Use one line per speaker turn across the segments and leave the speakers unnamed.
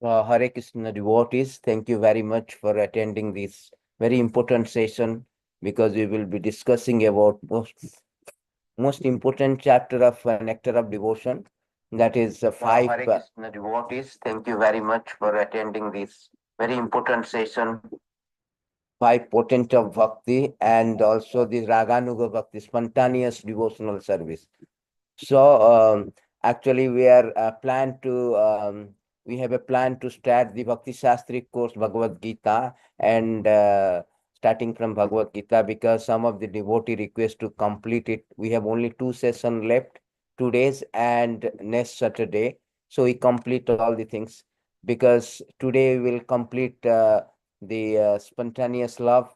Hare Krishna devotees, thank you very much for attending this very important session because we will be discussing about most important chapter of Nectar of Devotion. That is five. Hare Krishna devotees, thank you very much for attending this very important session. Five potent of Bhakti and also the Raganuga Bhakti, spontaneous devotional service. So actually, we have a plan to start the Bhakti Shastri course Bhagavad Gita and starting from Bhagavad Gita because some of the devotee request to complete it. We have only two sessions left, 2 days and next Saturday. So we complete all the things because today we will complete the spontaneous love,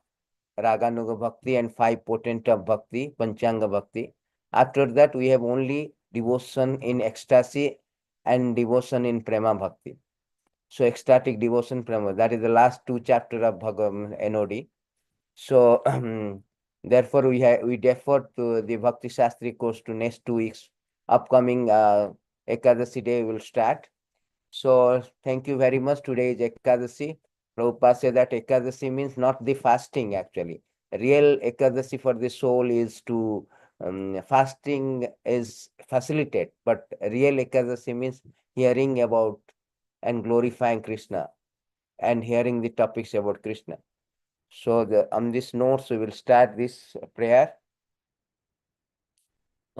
Raganuga Bhakti and five potent of Bhakti, Panchanga Bhakti. After that, we have only devotion in ecstasy and devotion in Prema Bhakti. So ecstatic devotion, Prema, that is the last two chapter of NOD. So therefore, we defer to the Bhakti Shastri course to next 2 weeks. Upcoming Ekadasi day will start. So thank you very much. Today is Ekadasi. Prabhupada said that Ekadasi means not the fasting actually. Real Ekadasi for the soul is to fasting is facilitate, but real Ekadasi means hearing about and glorifying Krishna and hearing the topics about Krishna. So on this notes, we will start this prayer.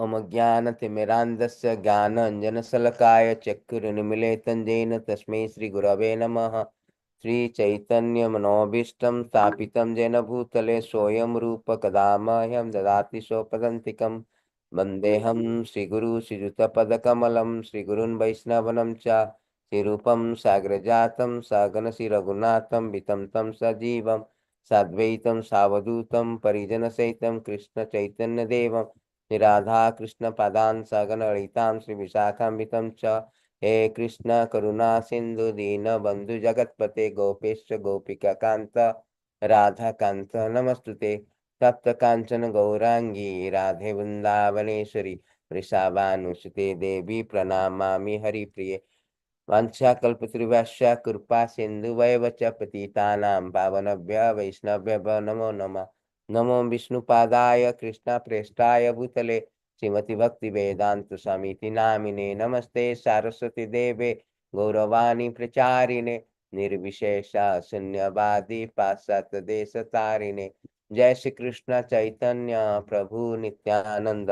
मम ज्ञानतिमिरान्धस्य ज्ञानाञ्जनशलाकया चक्षुरुन्मीलितं येन तस्मै श्रीगुरवे नमः। श्रीचैतन्यमनोभीष्टं स्थापितं येन भूतले स्वयं रूप कदा मह्यं ददाति स्वपदान्तिकं। वन्देऽहं श्रीगुरु श्रीयुतपदकमलं श्रीगुरुन् वैष्णवनं च श्रीरूपं साग्रजातं सगणश्रीरघुनाथं वितं तं सजीवं साद्वैतं सावधूतं परिजनसहितं कृष्णचैतन्यदेवं राधा कृष्ण पदान् सगणललितां श्री विशाखान्वितं च। हे कृष्ण करुणा सिंधु दीन बंधु जगतपते गोपेश गोपिका कांत राधा कांत नमस्तुते। तप्त कांचन गौरांगी राधे वृंदावनेश्वरी वृषभानुसुते देवी प्रणमामि हरिप्रिये। वाञ्छाकल्पतरुभ्यश्च कृपा सिन्धुभैव च पतितानां पावनेभ्यः वैष्णवेभ्यो नमो नमः। नमो विष्णुपादाय कृष्णप्रेष्ठाय भूतले श्रीमती भक्ति वेदांत स्वामी नामिने। नमस्ते सारस्वती देवे गौरवाणी प्रचारिणे निर्विशेष शून्यवादी पाश्चात्य देश तारिणे। जय श्री कृष्ण चैतन्य प्रभु नित्यानंद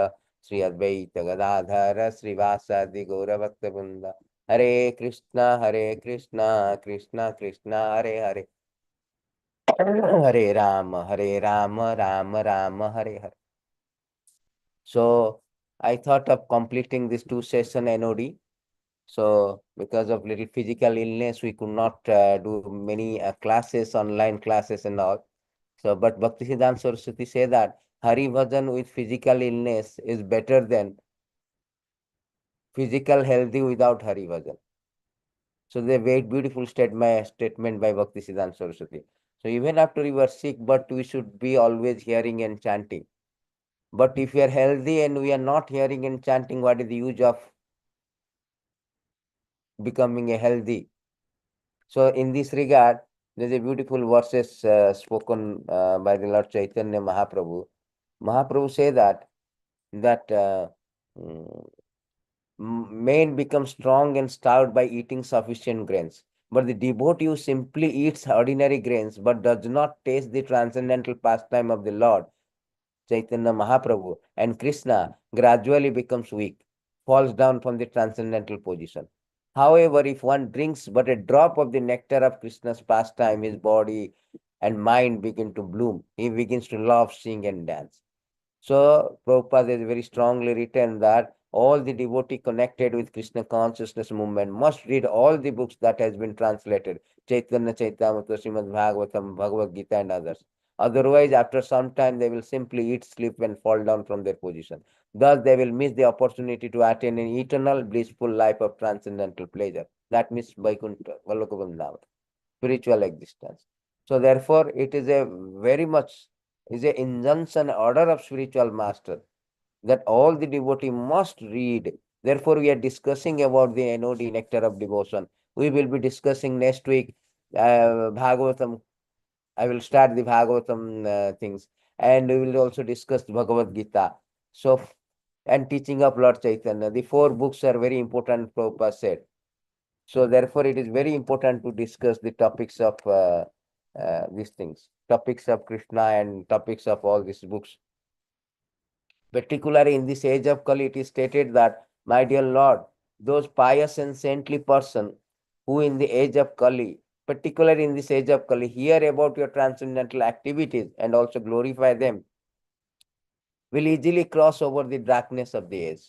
श्री अद्वैत गदाधर श्रीवासादि गौरभक्तवृंद। हरे Krishna Krishna Krishna Hare Hare Hare Ram, Ram, Hare Hare. So I thought of completing this 2 session NOD. So because of little physical illness, we could not do many classes, online classes and all. So, but Bhaktisiddhanta Saraswati say that Hari Bhajan with physical illness is better than physical healthy without Hari Bhajan. So the very beautiful statement by Bhaktisiddhanta Saraswati. So even after you are sick, but we should be always hearing and chanting. But if we are healthy and we are not hearing and chanting, what is the use of becoming a healthy? So in this regard, there's a beautiful verses spoken by the Lord Chaitanya Mahaprabhu. Mahaprabhu say that man becomes strong and stout by eating sufficient grains. But the devotee who simply eats ordinary grains but does not taste the transcendental pastime of the Lord Chaitanya Mahaprabhu and Krishna gradually becomes weak, falls down from the transcendental position. However, if one drinks but a drop of the nectar of Krishna's pastime, his body and mind begin to bloom. He begins to love, sing, and dance. So, Prabhupada has very strongly written that all the devotee connected with Krishna consciousness movement must read all the books that has been translated, Chaitanya Chaitamrita, Srimad Bhagavatam, Bhagavad Gita, and others. Otherwise, after some time, they will simply eat, sleep, and fall down from their position. Thus, they will miss the opportunity to attain an eternal, blissful life of transcendental pleasure. That means Vaikuntha, Valokavrindavan, spiritual existence. So, therefore, it is a very much is a injunction order of spiritual master that all the devotee must read. Therefore, we are discussing about the NOD nectar of devotion We will be discussing next week Bhagavatam. I will start the Bhagavatam things, and we will also discuss Bhagavad Gita. So, and teaching of Lord Chaitanya. The four books are very important, Prabhupada said. So, therefore, it is very important to discuss the topics of these things, topics of Krishna and topics of all these books. Particularly in this age of Kali, it is stated that, my dear Lord, those pious and saintly person who in the age of Kali, particularly in this age of Kali, hear about your transcendental activities and also glorify them, will easily cross over the darkness of the age.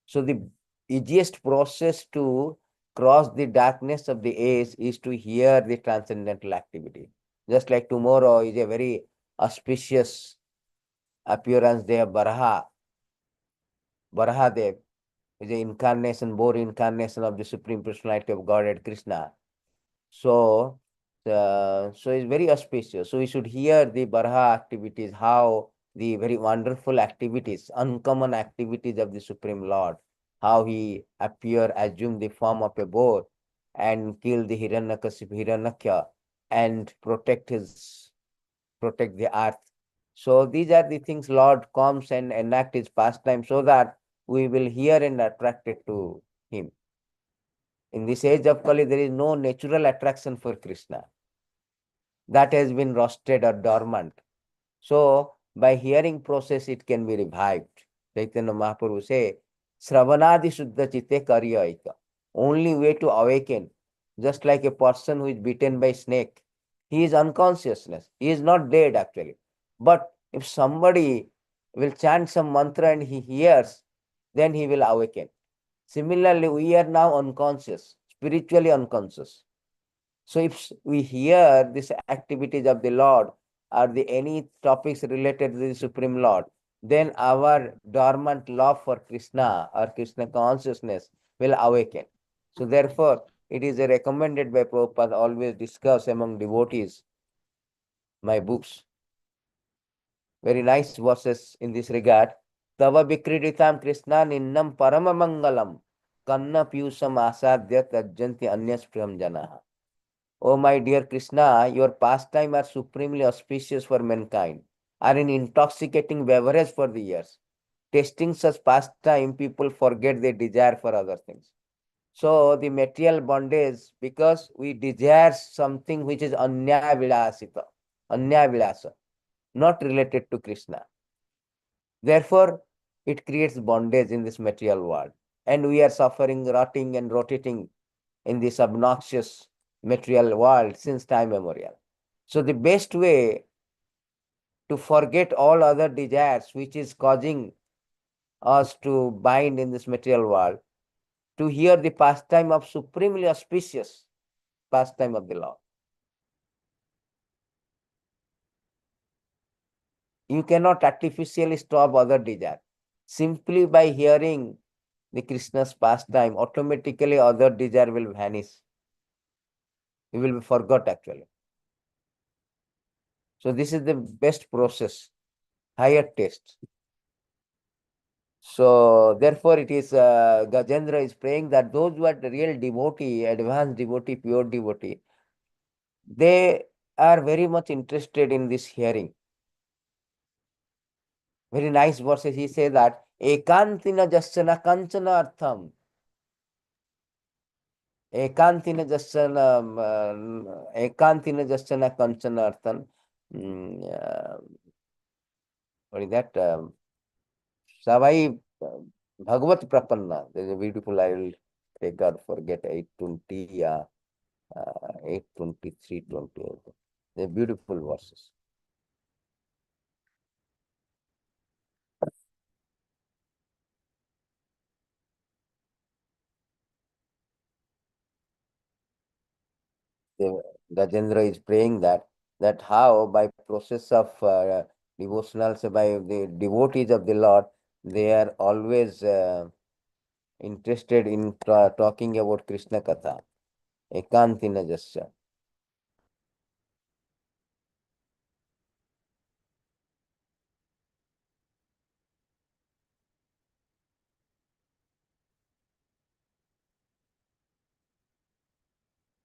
So the easiest process to cross the darkness of the age is to hear the transcendental activity. Just like tomorrow is a very auspicious appearance day of Baraha. Barahadev is the incarnation, born incarnation of the Supreme Personality of Godhead Krishna. So, so it's very auspicious. So we should hear the Baraha activities, how the very wonderful activities, uncommon activities of the Supreme Lord, how he appear, assume the form of a boar and kill the Hiranyakashipu, and protect the earth. So these are the things Lord comes and enact his pastime so that we will hear and attracted to him. In this age of Kali, there is no natural attraction for Krishna. That has been rusted or dormant. So by hearing process, it can be revived. Chaitanya Mahaprabhu say, Sravanadi Shuddha Chitte Karyaika. Only way to awaken, just like a person who is bitten by snake, he is unconsciousness. He is not dead actually. But if somebody will chant some mantra and he hears, then he will awaken. Similarly, we are now unconscious, spiritually unconscious. So if we hear these activities of the Lord or the any topics related to the Supreme Lord, then our dormant love for Krishna or Krishna consciousness will awaken. So therefore, it is recommended by Prabhupada always discuss among devotees my books. Very nice verses in this regard. Tava vikriditam Krishna ninnam paramamangalam kanna piyusam asadya tajjanti anyaspriyam janaha. O my dear Krishna, your pastime are supremely auspicious for mankind, are an intoxicating beverage for the ears. Tasting such pastime, people forget their desire for other things. So the material bondage, because we desire something which is anya vilasa, not related to Krishna. Therefore, it creates bondage in this material world. And we are suffering, rotting and rotating in this obnoxious material world since time immemorial. So the best way to forget all other desires which is causing us to bind in this material world, to hear the pastime of supremely auspicious pastime of the Lord. You cannot artificially stop other desire. Simply by hearing the Krishna's pastime, automatically other desire will vanish. It will be forgot actually. So this is the best process, higher taste. So therefore it is Gajendra is praying that those who are the real devotee, advanced devotee, pure devotee, they are very much interested in this hearing. Very nice verses. He says that ekantina jasana kanchana artham. Ekantina jasana ekantina jasana kanchana artham. What is that? Savai Bhagavat Prapanna. There is a beautiful, I will take or forget 820, 823, 28. They're beautiful verses. Gajendra is praying that how by process of devotional, so by the devotees of the Lord, they are always interested in talking about Krishna Katha. Ekantina Jasya.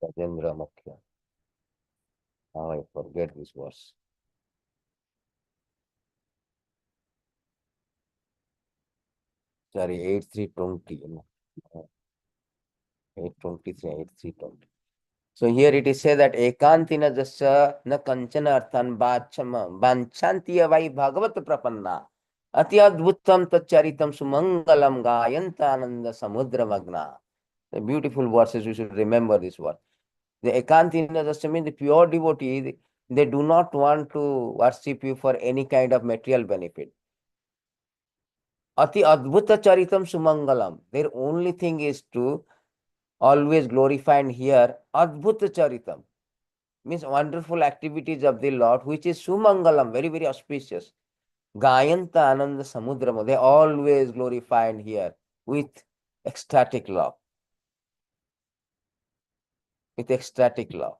Rajendra Mukhya. Now I forget this verse. Sorry, 8320. 823, 8320. So here it is said that ekantina jasya na kanchana arthan banchantiya vai bhagavat prapanna ati adbhutam tacharitam sumangalam gayanta ananda samudra magna. The beautiful verses, you should remember this word. The ekantina jasya means the pure devotee, they do not want to worship you for any kind of material benefit. Ati adbhuta charitam sumangalam. Their only thing is to always glorify and hear adbhuta charitam. Means wonderful activities of the Lord, which is Sumangalam, very, very auspicious. Gayanta Ananda Samudrama, they always glorify and hear with ecstatic love. With ecstatic love.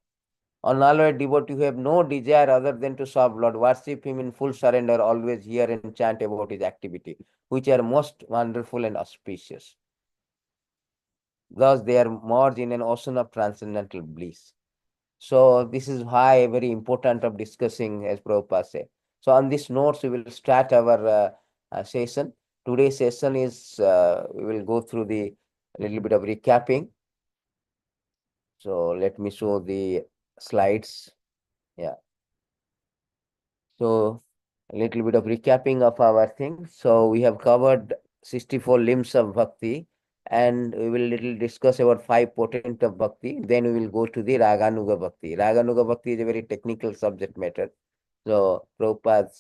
Unalloyed devotee who have no desire other than to serve Lord, worship Him in full surrender, always hear and chant about His activity, which are most wonderful and auspicious. Thus, they are merged in an ocean of transcendental bliss. So this is why very important of discussing, as Prabhupada said. So on this notes, we will start our session. Today's session is, we will go through the little bit of recapping. So let me show the slides. Yeah. So a little bit of recapping of our thing. So we have covered 64 limbs of Bhakti, and we will little discuss about 5 potent of Bhakti. Then we will go to the Raganuga Bhakti. Raganuga Bhakti is a very technical subject matter. So Prabhupada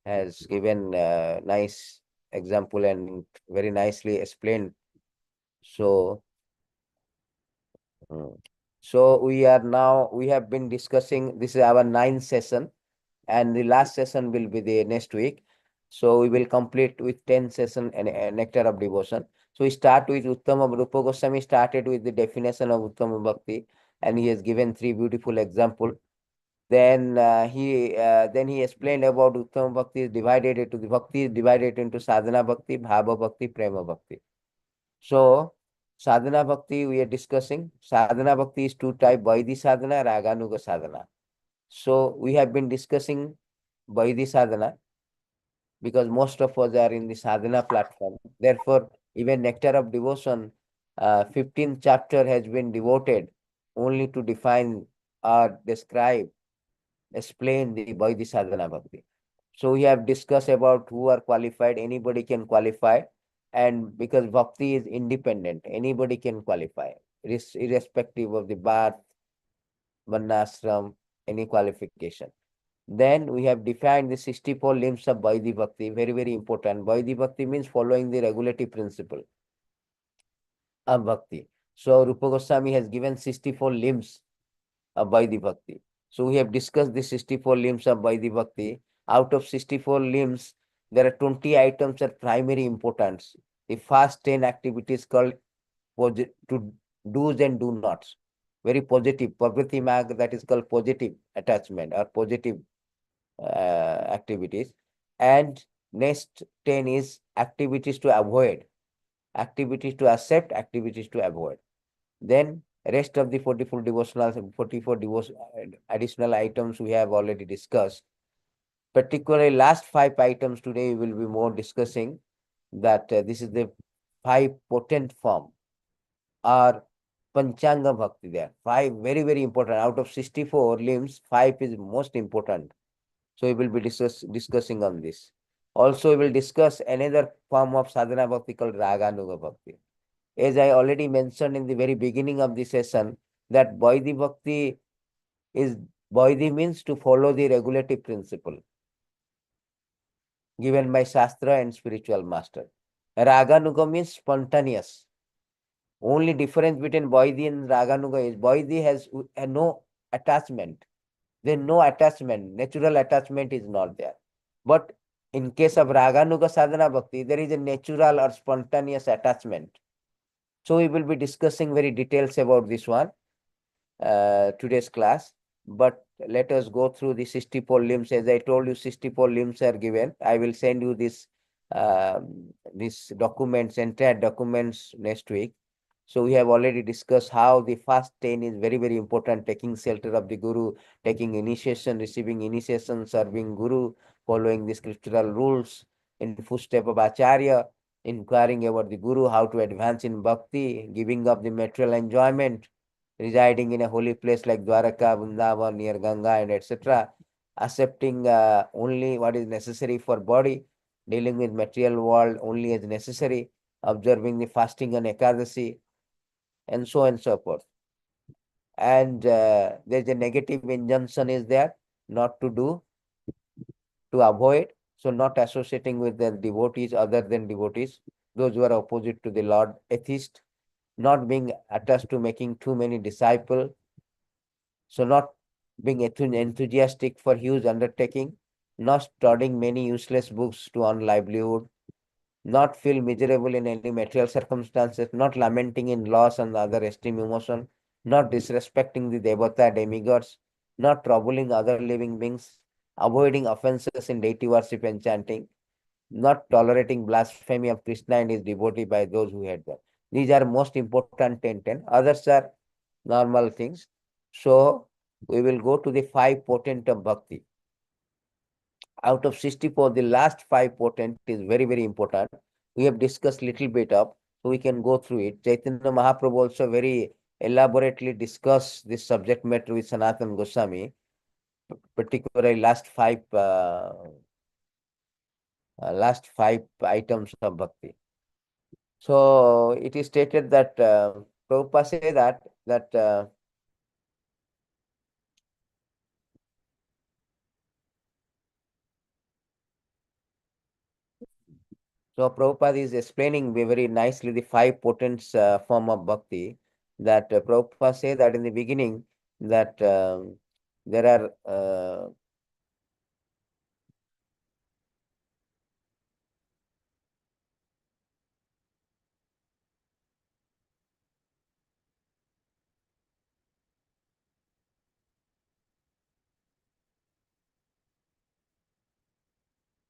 has given a nice example and very nicely explained. So, so we have been discussing, this is our 9th session, and the last session will be the next week. So we will complete with 10 session and nectar of devotion. So we start with Uttama. Rupa Goswami started with the definition of Uttama Bhakti, and he has given 3 beautiful examples. Then he explained about Uttama Bhakti is divided into the Bhakti is divided into Sadhana Bhakti, Bhava Bhakti, Prema Bhakti. So Sadhana Bhakti we are discussing. Sadhana Bhakti is 2 types, Vaidhi Sadhana, Raganuga Sadhana. So we have been discussing Vaidhi Sadhana because most of us are in the sadhana platform. Therefore, even Nectar of Devotion, 15th chapter has been devoted only to define or describe, explain the Vaidhi Sadhana Bhakti. So we have discussed about who are qualified, anybody can qualify, and because Bhakti is independent, anybody can qualify, irrespective of the birth, varnashram, any qualification. Then we have defined the 64 limbs of Vaidhi Bhakti, very, very important. Vaidhi Bhakti means following the regulative principle of Bhakti. So Rupa Goswami has given 64 limbs of Vaidhi Bhakti. So we have discussed the 64 limbs of Vaidhi Bhakti. Out of 64 limbs, there are 20 items of primary importance. The first 10 activities called to do's and do nots. Very positive. Pravriti marg, that is called positive attachment or positive activities. And next 10 is activities to avoid, activities to accept, activities to avoid. Then rest of the 44 devotional, 44 additional items we have already discussed. Particularly last 5 items today we will be more discussing that this is the 5 potent form or Panchanga Bhakti there. 5 very, very important. Out of 64 limbs, 5 is most important. So we will be discussing on this. Also, we will discuss another form of sadhana bhakti called Raganuga Bhakti. As I already mentioned in the very beginning of the session, that Vaidhi Bhakti is, Vaidhi means to follow the regulative principle given by Shastra and spiritual master. Raganuga means spontaneous. Only difference between Vaidhi and Raganuga is Vaidhi has no attachment. There is no attachment. Natural attachment is not there. But in case of Raganuga Sadhana Bhakti, there is a natural or spontaneous attachment. So we will be discussing very details about this one today's class. But let us go through the 64 limbs. As I told you, 64 limbs are given. I will send you this documents, entire documents next week. So we have already discussed how the first 10 is very, very important, taking shelter of the Guru, taking initiation, receiving initiation, serving Guru, following the scriptural rules in the footstep of Acharya, inquiring about the Guru, how to advance in Bhakti, giving up the material enjoyment, residing in a holy place like Dwaraka, Vrindavan, near Ganga, and etc., accepting only what is necessary for body, dealing with material world only as necessary, observing the fasting and Ekadasi, and so on and so forth. And there's a negative injunction is there, not to do, to avoid. So not associating with the devotees other than devotees, those who are opposite to the Lord, atheist, not being attached to making too many disciples. So not being enthusiastic for huge undertaking, not studying many useless books to earn livelihood, not feel miserable in any material circumstances, not lamenting in loss and other extreme emotion, not disrespecting the devata demigods, not troubling other living beings, avoiding offenses in deity worship and chanting, not tolerating blasphemy of Krishna and his devotee by those who hate them. These are most important 10. Others are normal things. So we will go to the 5 potent of bhakti. Out of 64, the last 5 potent is very, very important. We have discussed little bit of, so we can go through it. Chaitanya Mahaprabhu also very elaborately discussed this subject matter with Sanatana Goswami, particularly last five items of bhakti. So it is stated that Prabhupada say that so Prabhupada is explaining very nicely the 5 potent form of bhakti. That Prabhupada say that in the beginning that there are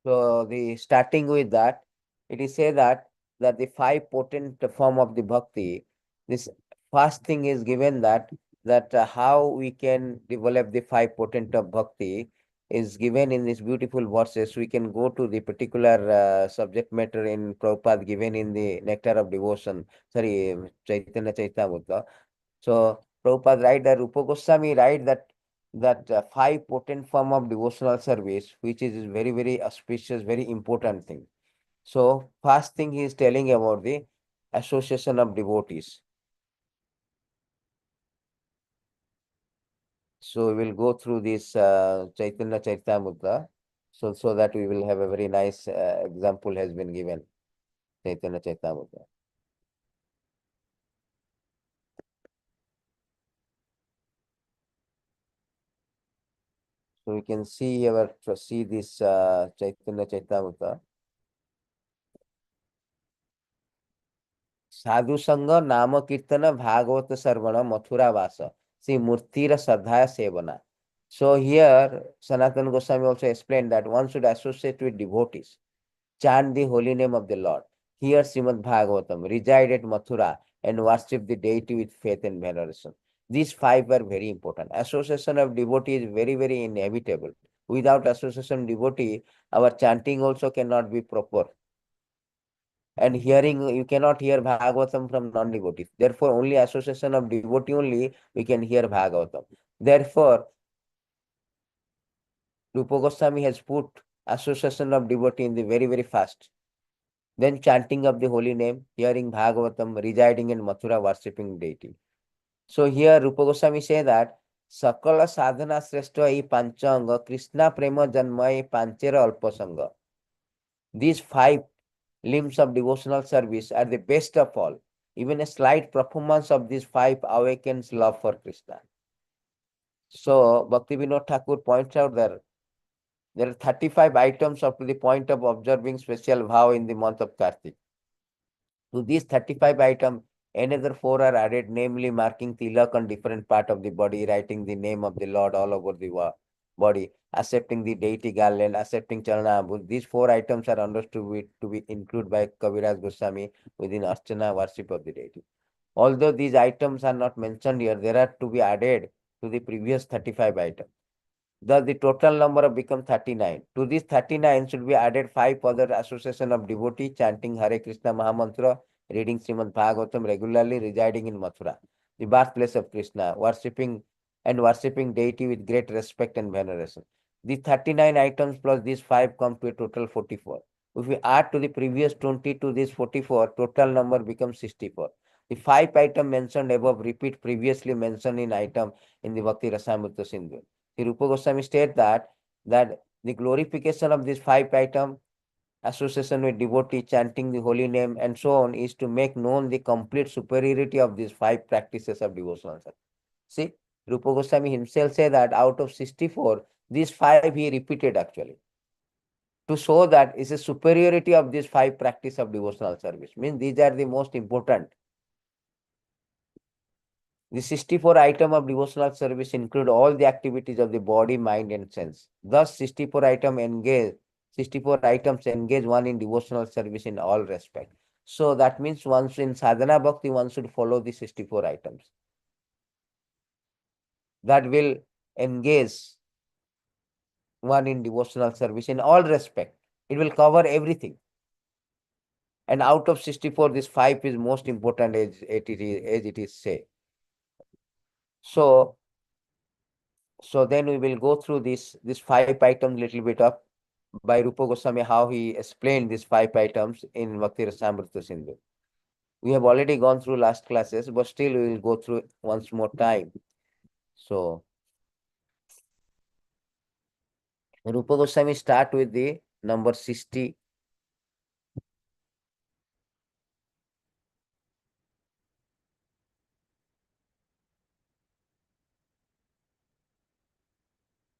so the starting with that, it is say that the 5 potent form of the bhakti, this first thing is given that how we can develop the 5 potent of bhakti is given in these beautiful verses. We can go to the particular subject matter in Prabhupada given in the Nectar of Devotion, sorry, Chaitanya Chaitamrita. So Prabhupada write that Rupa Goswami write that 5 potent form of devotional service, which is very, very auspicious, very important thing. So first thing he is telling about the association of devotees. So we will go through this Chaitanya Charitamrita, so that we will have a very nice example has been given. Chaitanya Charitamrita. So we can see this Chaitanya Charitamrita. साधु संग नाम कीर्तन भागवत श्रवण मथुरा वास see murtira sadhaya sevana. So here Sanatana Goswami also explained that one should associate with devotees, chant the holy name of the Lord, hear Srimad Bhagavatam, reside at Mathura, and worship the deity with faith and veneration. These 5 are very important. Association of devotee is very, very inevitable. Without association of devotee, our chanting also cannot be proper. And hearing, you cannot hear Bhagavatam from non-devotees. Therefore, only association of devotee only we can hear Bhagavatam. Therefore, Rupa Goswami has put association of devotee in the very, very fast. Then chanting of the holy name, hearing Bhagavatam, residing in Mathura, worshipping deity. So here Rupa Goswami say that Sakala sadhana sreshta ei panchanga Krishna prema janmai panchera alpasanga. These 5 limbs of devotional service are the best of all. Even a slight performance of these 5 awakens love for Krishna. So Bhakti Vinod Thakur points out that there are 35 items up to the point of observing special vow in the month of Kartik. To these 35 items, another 4 are added, namely marking tilak on different part of the body, writing the name of the Lord all over the body, accepting the deity garland, accepting charana abhut. These 4 items are understood to be included by Kaviraj Goswami within Archana worship of the deity. Although these items are not mentioned here, there are to be added to the previous 35 items. Thus, the total number becomes 39. To this 39 should be added 5 other association of devotee chanting Hare Krishna Mahamantra, reading Srimad Bhagavatam regularly, residing in Mathura, the birthplace of Krishna, worshipping deity with great respect and veneration. The 39 items plus these 5 come to a total 44. If we add to the previous 20 to this 44, total number becomes 64. The 5 items mentioned above repeat previously mentioned in item in the Bhakti Rasamrita Sindhu. The Rupa Goswami states that the glorification of these 5 items, association with devotee, chanting the holy name, and so on, is to make known the complete superiority of these 5 practices of devotional service. See, Rupa Goswami himself said that out of 64, these 5 he repeated actually, to show that is a superiority of these 5 practice of devotional service. Means these are the most important. The 64 item of devotional service include all the activities of the body, mind, and sense. Thus, 64 items engage one in devotional service in all respect. So that means once in sadhana bhakti, one should follow the 64 items. That will engage one in devotional service in all respect. It will cover everything. And out of 64, this 5 is most important as it is say. So then we will go through this 5 items little bit of by Rupa Goswami, how he explained these 5 items in Bhakti Rasamrita Sindhu. We have already gone through last classes, but still we will go through once more time. So Rupa Goswami start with the number 60.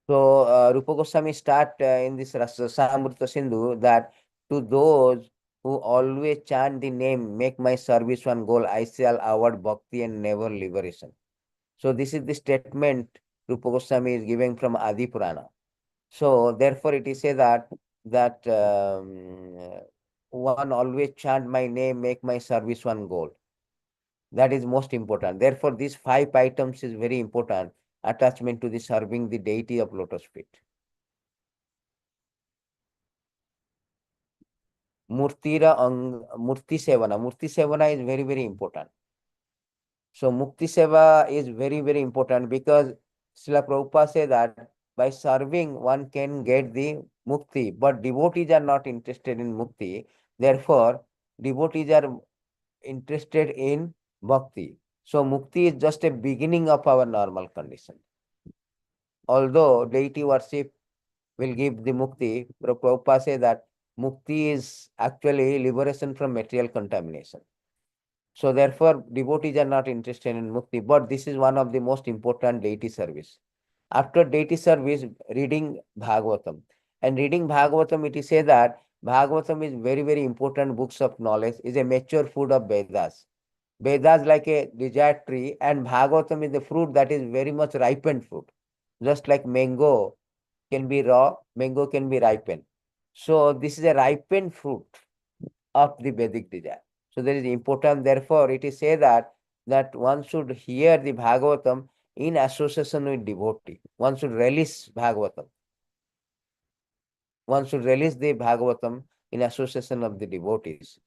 So Rupa Goswami start in this Rasamrita Sindhu that to those who always chant the name, make my service one goal, I shall award bhakti and never liberation. So this is the statement Rupa Goswami is giving from Adi Purana. So therefore it is said that one always chant my name, make my service one goal. That is most important. Therefore, these 5 items is very important. Attachment to the serving the deity of lotus feet. Murti Sevana. Murti Sevana is very, very important. So Mukti Seva is very, very important because Srila Prabhupada said that by serving one can get the Mukti, but devotees are not interested in Mukti. Therefore, devotees are interested in Bhakti. So Mukti is just a beginning of our normal condition. Although deity worship will give the Mukti, Prabhupada says that Mukti is actually liberation from material contamination. So therefore, devotees are not interested in mukti, but this is one of the most important deity service. After deity service, reading Bhagavatam. And reading Bhagavatam, it is said that Bhagavatam is very, very important books of knowledge, is a mature food of Vedas. Vedas like a desired tree, and Bhagavatam is the fruit that is very much ripened fruit. Just like mango can be raw, mango can be ripened. So this is a ripened fruit of the Vedic desire. So that is important. Therefore, it is said that one should hear the Bhagavatam in association with devotee. One should release Bhagavatam. One should release the Bhagavatam in association of the devotees.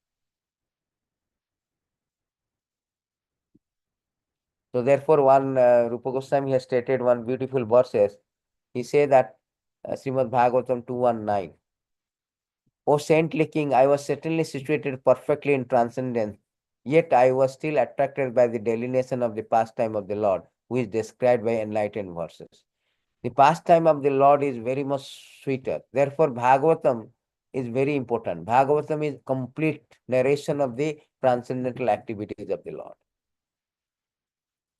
So therefore, one Rupa Goswami has stated one beautiful verses. He said that Srimad Bhagavatam 219. O saintly king, I was certainly situated perfectly in transcendence, yet I was still attracted by the delineation of the pastime of the Lord, who is described by enlightened verses. The pastime of the Lord is very much sweeter. Therefore, Bhagavatam is very important. Bhagavatam is complete narration of the transcendental activities of the Lord.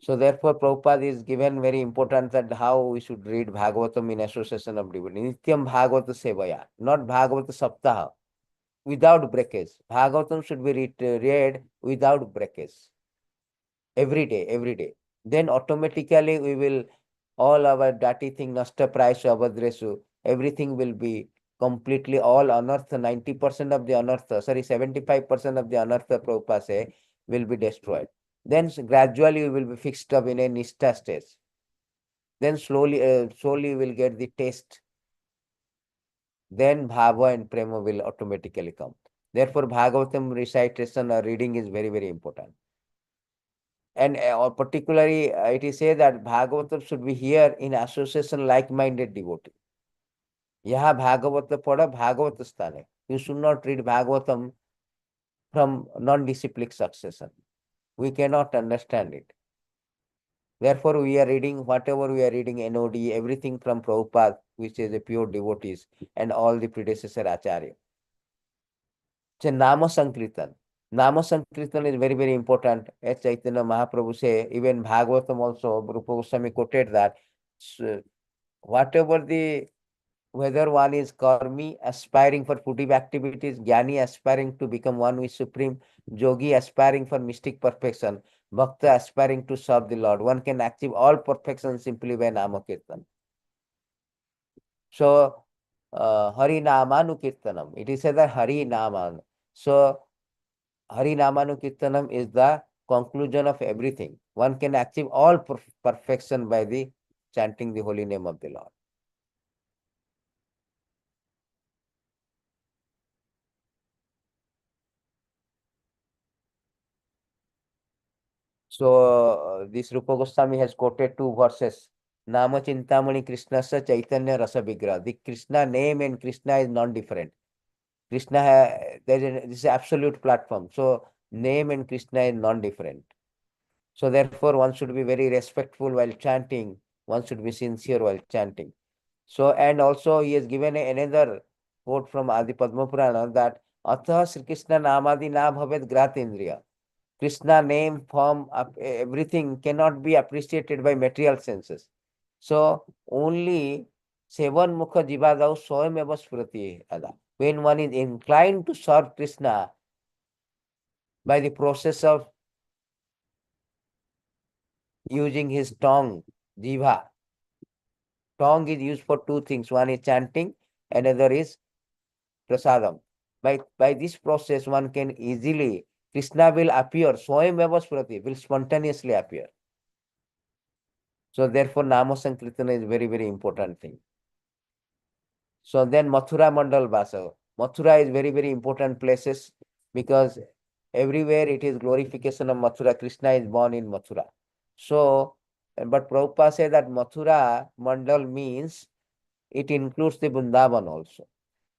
So therefore, Prabhupada is given very important that how we should read Bhagavatam in association of devotee. Nityam Bhagavata Sevaya, not Bhagavata Saptaha, without breakage. Bhagavatam should be read without breakage. Every day, every day. Then automatically we will, all our dirty thing, nasta prayasu abhadresu, everything will be completely all anartha, 90% of the anartha, sorry, 75% of the anartha Prabhupada say will be destroyed. Then gradually you will be fixed up in a nishta stage. Then slowly you will get the taste. Then bhava and prema will automatically come. Therefore, Bhagavatam recitation or reading is very, very important. And particularly, it is said that Bhagavatam should be here in association like-minded devotee. Yaha Bhagavata pada Bhagavata sthane. You should not read Bhagavatam from non-disciplic succession. We cannot understand it. Therefore, we are reading whatever we are reading, NOD, everything from Prabhupada, which is a pure devotees, and all the predecessor Acharya. So, Nama Sankirtan. Nama Sankirtan is very, very important. As Chaitanya Mahaprabhu say, even Bhagavatam also, Rupa Goswami quoted that whatever the, whether one is karmi aspiring for fruitive activities, jnani aspiring to become one with Supreme, yogi aspiring for mystic perfection, bhakta aspiring to serve the Lord, one can achieve all perfection simply by Nama Kirtan. So, Hari Namanu Kirtanam. It is said that Hari Naman. So, Hari Namanu Kirtanam is the conclusion of everything. One can achieve all perfection by the chanting the holy name of the Lord. So, this Rupa Goswami has quoted two verses. Nama Chintamani Krishna Sa Chaitanya Rasa Vigraha. The Krishna name and Krishna is non-different. Krishna, this is absolute platform. So, name and Krishna is non-different. So, therefore, one should be very respectful while chanting. One should be sincere while chanting. So, and also he has given another quote from Adi Padma Purana that Atha Sri Krishna Namadi Na Bhavet Gratindriya. Krishna name, form, everything cannot be appreciated by material senses. So only seven mukha jivadau swayam eva sprati ada. When one is inclined to serve Krishna by the process of using his tongue, jiva. Tongue is used for two things. One is chanting, another is prasadam. By this process, one can easily, Krishna will appear, swayam eva sprati, will spontaneously appear. So therefore, Nama Sankirtana is very, very important thing. So then Mathura Mandal Vasa. Mathura is very, very important places because everywhere it is glorification of Mathura. Krishna is born in Mathura. So, but Prabhupada said that Mathura Mandal means it includes the Vrindavan also.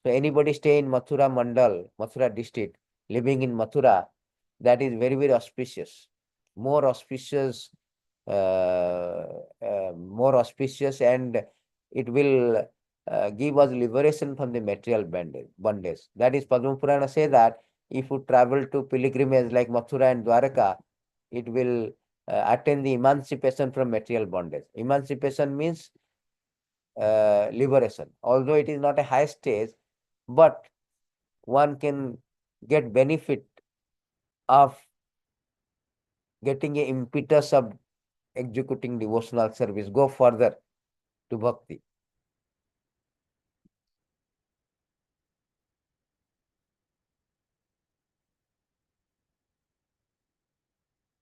So anybody stay in Mathura Mandal, Mathura district, living in Mathura, that is very, very auspicious. More auspicious, more auspicious, and it will give us liberation from the material bondage. That is, Padma Purana say that if you travel to pilgrimage like Mathura and Dwaraka, it will attain the emancipation from material bondage. Emancipation means liberation. Although it is not a high stage, but one can get benefit of getting a impetus of executing devotional service, go further to bhakti.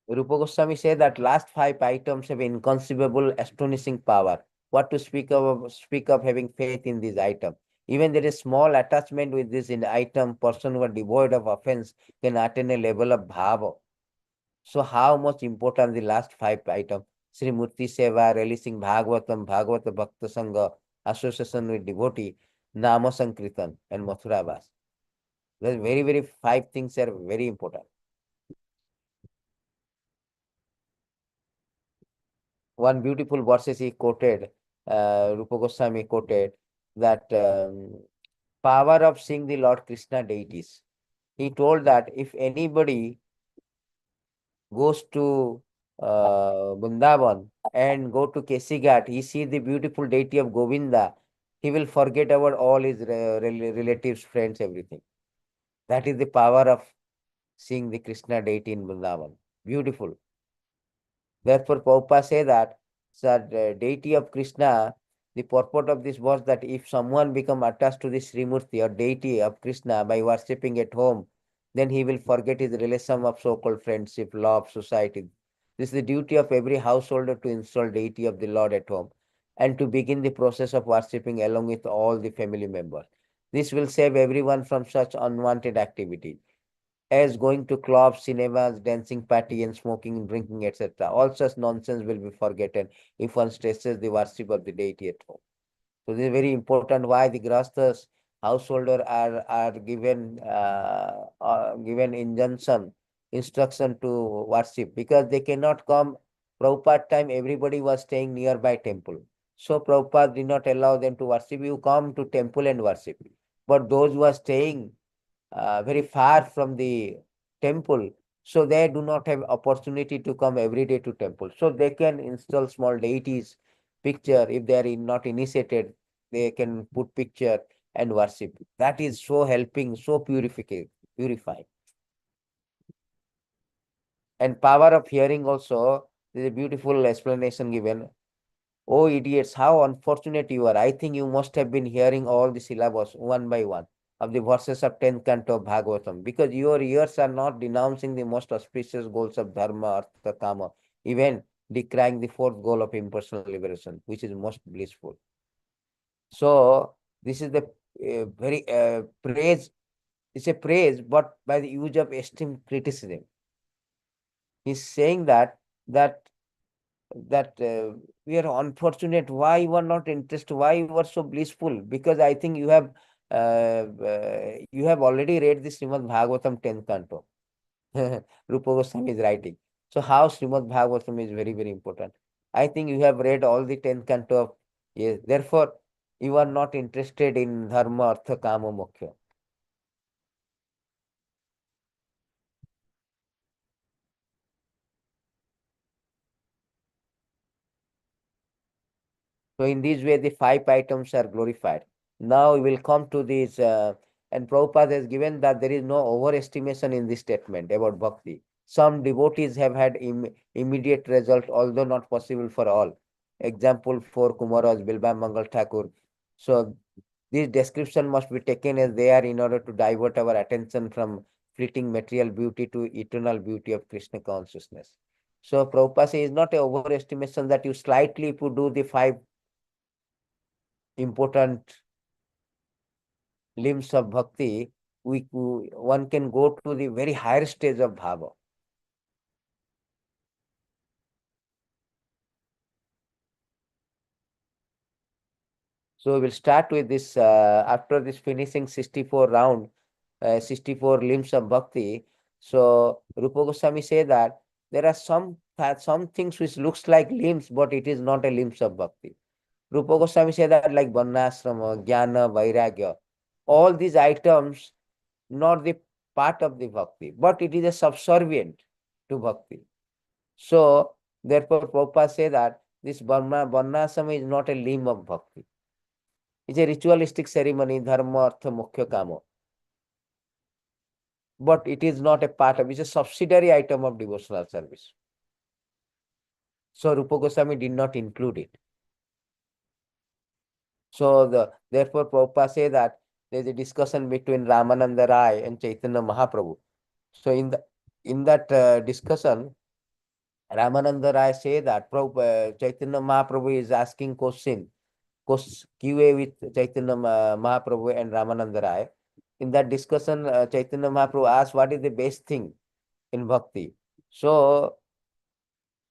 Rupa Goswami said that last five items have inconceivable, astonishing power. What to speak of having faith in this item. Even there is small attachment with this in item, person who are devoid of offense can attain a level of bhava. So how much important the last five items? Sri Murti Seva, releasing Bhagavatam, Bhagavata Bhakta Sangha, association with devotee, Nama Sankirtan, and Mathura Vas. There's very, very five things are very important. One beautiful verses he quoted, Rupa Goswami quoted, that power of seeing the Lord Krishna deities. He told that if anybody goes to Vrindavan and go to Kesighat, he see the beautiful deity of Govinda, he will forget about all his relatives, friends, everything. That is the power of seeing the Krishna deity in Vrindavan. Beautiful. Therefore, Prabhupada say that the deity of Krishna, the purport of this was that if someone become attached to the Srimurti or deity of Krishna by worshipping at home, then he will forget his relation of so-called friendship, love, society. This is the duty of every householder to install deity of the Lord at home and to begin the process of worshipping along with all the family members. This will save everyone from such unwanted activity as going to clubs, cinemas, dancing party, and smoking, drinking, etc. All such nonsense will be forgotten if one stresses the worship of the deity at home. So this is very important why the grasthas householder are given instruction to worship because they cannot come. Prabhupada time everybody was staying nearby temple. So Prabhupada did not allow them to worship. You come to temple and worship. But those who are staying very far from the temple, so they do not have opportunity to come every day to temple. So they can install small deities picture. If they are not initiated, they can put picture and worship. That is so helping, so purifying. And power of hearing also, there is a beautiful explanation given. Oh idiots, how unfortunate you are. I think you must have been hearing all the syllables one by one of the verses of 10th canto of Bhagavatam, because your ears are not denouncing the most auspicious goals of Dharma, Artha, Kama, even decrying the fourth goal of impersonal liberation, which is most blissful. So this is the very praise. It's a praise, but by the use of esteem criticism. He's saying that that we are unfortunate. Why you are not interested? Why you are so blissful? Because I think you have already read the Srimad Bhagavatam 10th canto. Rupa Goswami is writing. So how Srimad Bhagavatam is very, very important. I think you have read all the 10th canto of, yes. Therefore, you are not interested in dharma, artha, kama, moksha. So in this way, the five items are glorified. Now we will come to this, and Prabhupada has given that there is no overestimation in this statement about bhakti. Some devotees have had immediate result, although not possible for all. Example for Kumaras, Bilbam Mangal Thakur. So this description must be taken as they are in order to divert our attention from fleeting material beauty to eternal beauty of Krishna consciousness. So Prabhupada says it's not an overestimation that you slightly, if you do the five important limbs of bhakti, one can go to the very higher stage of bhava. So we'll start with this after this finishing 64 round, 64 limbs of bhakti. So Rupa Goswami say that there are some things which looks like limbs, but it is not a limbs of bhakti. Rupa Goswami say that like Varnasrama, Jnana, Vairagya, all these items not the part of the bhakti, but it is a subservient to bhakti. So, therefore, Prabhupada say that this Varnasama is not a limb of bhakti. It's a ritualistic ceremony, dharma, artha, moksha, kama. But it is not a part of, it's a subsidiary item of devotional service. So, Rupa Goswami did not include it. So, therefore, Prabhupada say that there is a discussion between Ramananda Rai and Chaitanya Mahaprabhu. So, in that discussion, Ramananda Rai say that Chaitanya Mahaprabhu is asking QA with Chaitanya Mahaprabhu and Ramananda Rai. In that discussion, Chaitanya Mahaprabhu asked what is the best thing in bhakti. So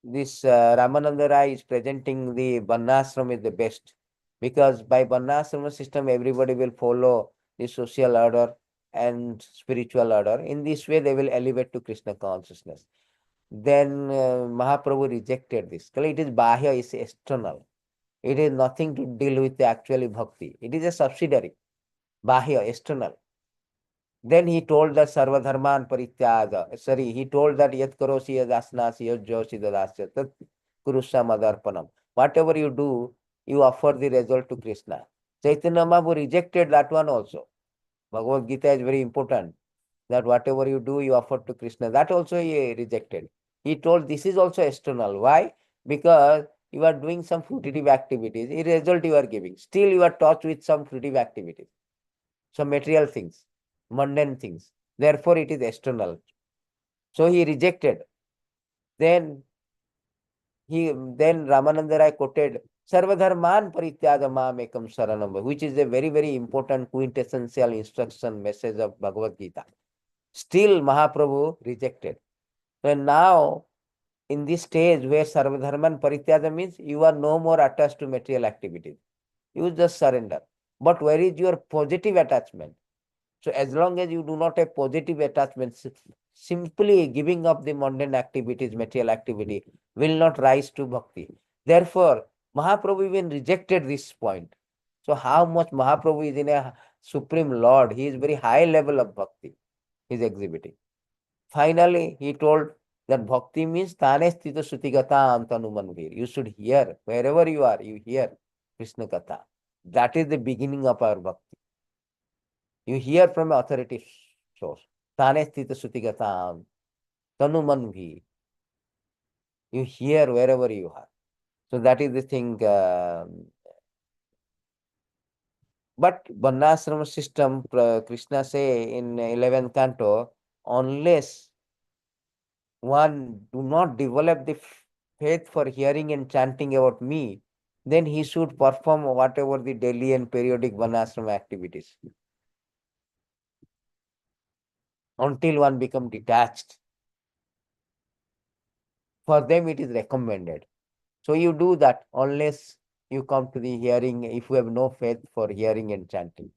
this Ramananda Rai is presenting the Varnashram is the best, because by Varnashrama system everybody will follow the social order and spiritual order. In this way they will elevate to Krishna consciousness. Then Mahaprabhu rejected this. It is Bahya, is external. It is nothing to deal with the actually bhakti. It is a subsidiary, Bahya, external. Then he told that Sarvadharman Parityaga. Sorry, he told that Yat Karosi Yadasnasi Yajjosi Dadasya Tat Kurusha Madarpanam. Whatever you do, you offer the result to Krishna. Chaitanya Mahaprabhu rejected that one also. Bhagavad Gita is very important. That whatever you do, you offer to Krishna. That also he rejected. He told this is also external. Why? Because you are doing some fruitive activities. A result you are giving. Still you are touched with some fruitive activities, some material things, mundane things. Therefore, it is external. So he rejected. Then then Ramananda Rai quoted Sarvadharman Parityada Mam Ekam Saranam, which is a very, very important quintessential instruction message of Bhagavad Gita. Still Mahaprabhu rejected. So now, in this stage where Sarvadharman Parityada means you are no more attached to material activities. You just surrender. But where is your positive attachment? So as long as you do not have positive attachments, simply giving up the mundane activities, material activity, will not rise to bhakti. Therefore, Mahaprabhu even rejected this point. So how much Mahaprabhu is in a supreme Lord, he is very high level of bhakti, he is exhibiting. Finally, he told that bhakti means tane sthita sutigata antanumanvir. You should hear, wherever you are, you hear Krishna Katha. That is the beginning of our bhakti. You hear from an authoritative source. Tane sthita sutigatam, tanumanvi. You hear wherever you are. So that is the thing. But Varnashrama system, Krishna say in 11th canto, unless one do not develop the faith for hearing and chanting about me, then he should perform whatever the daily and periodic Varnashrama activities until one become detached. For them, it is recommended. So you do that unless you come to the hearing, if you have no faith for hearing and chanting.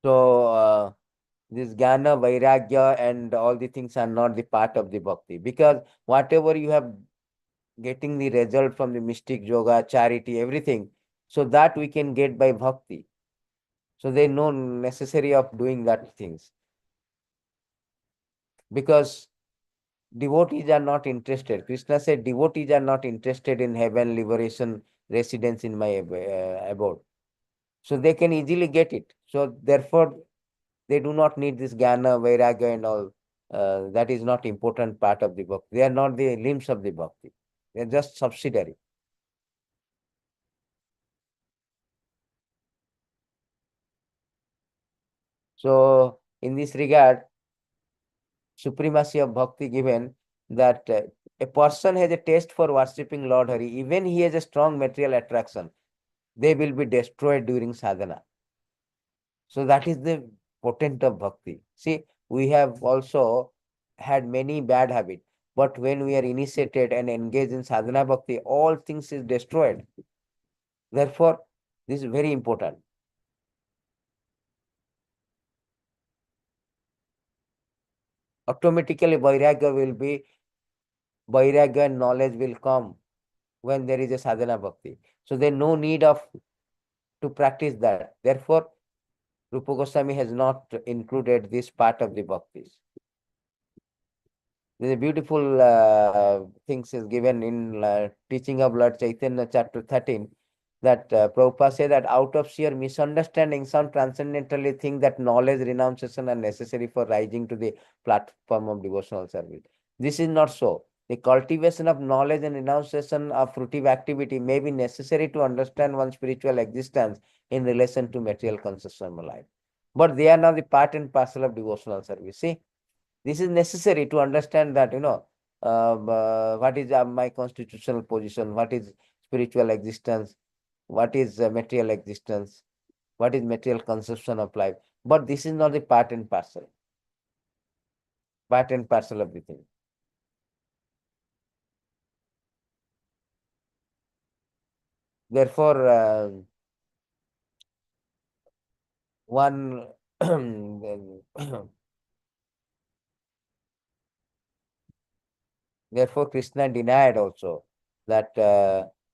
So this Jnana, Vairagya and all the things are not the part of the bhakti, because whatever you have getting the result from the mystic yoga, charity, everything, so that we can get by bhakti. So there is no necessary of doing that things, because devotees are not interested. Krishna said devotees are not interested in heaven, liberation, residence in my abode. So they can easily get it. So therefore, they do not need this Jnana, Vairagya and all. That is not important part of the bhakti. They are not the limbs of the bhakti. They are just subsidiary. So in this regard, supremacy of bhakti given that a person has a taste for worshipping Lord Hari, even he has a strong material attraction, they will be destroyed during sadhana. So that is the potent of bhakti. See, we have also had many bad habits, but when we are initiated and engaged in sadhana bhakti, all things is destroyed. Therefore, this is very important. Automatically, vairagya and knowledge will come when there is a sadhana bhakti. So there is no need of to practice that. Therefore, Rupa Goswami has not included this part of the bhaktis. There's a beautiful things is given in teaching of Lord Chaitanya, chapter 13, that Prabhupada said that out of sheer misunderstanding, some transcendentally think that knowledge, renunciation are necessary for rising to the platform of devotional service. This is not so. The cultivation of knowledge and renunciation of fruitive activity may be necessary to understand one's spiritual existence in relation to material consumption of life. But they are now the part and parcel of devotional service. See, this is necessary to understand that, what is my constitutional position, what is spiritual existence, what is material existence, what is material conception of life. But this is not the part and parcel of the thing. Therefore, one therefore Krishna denied also that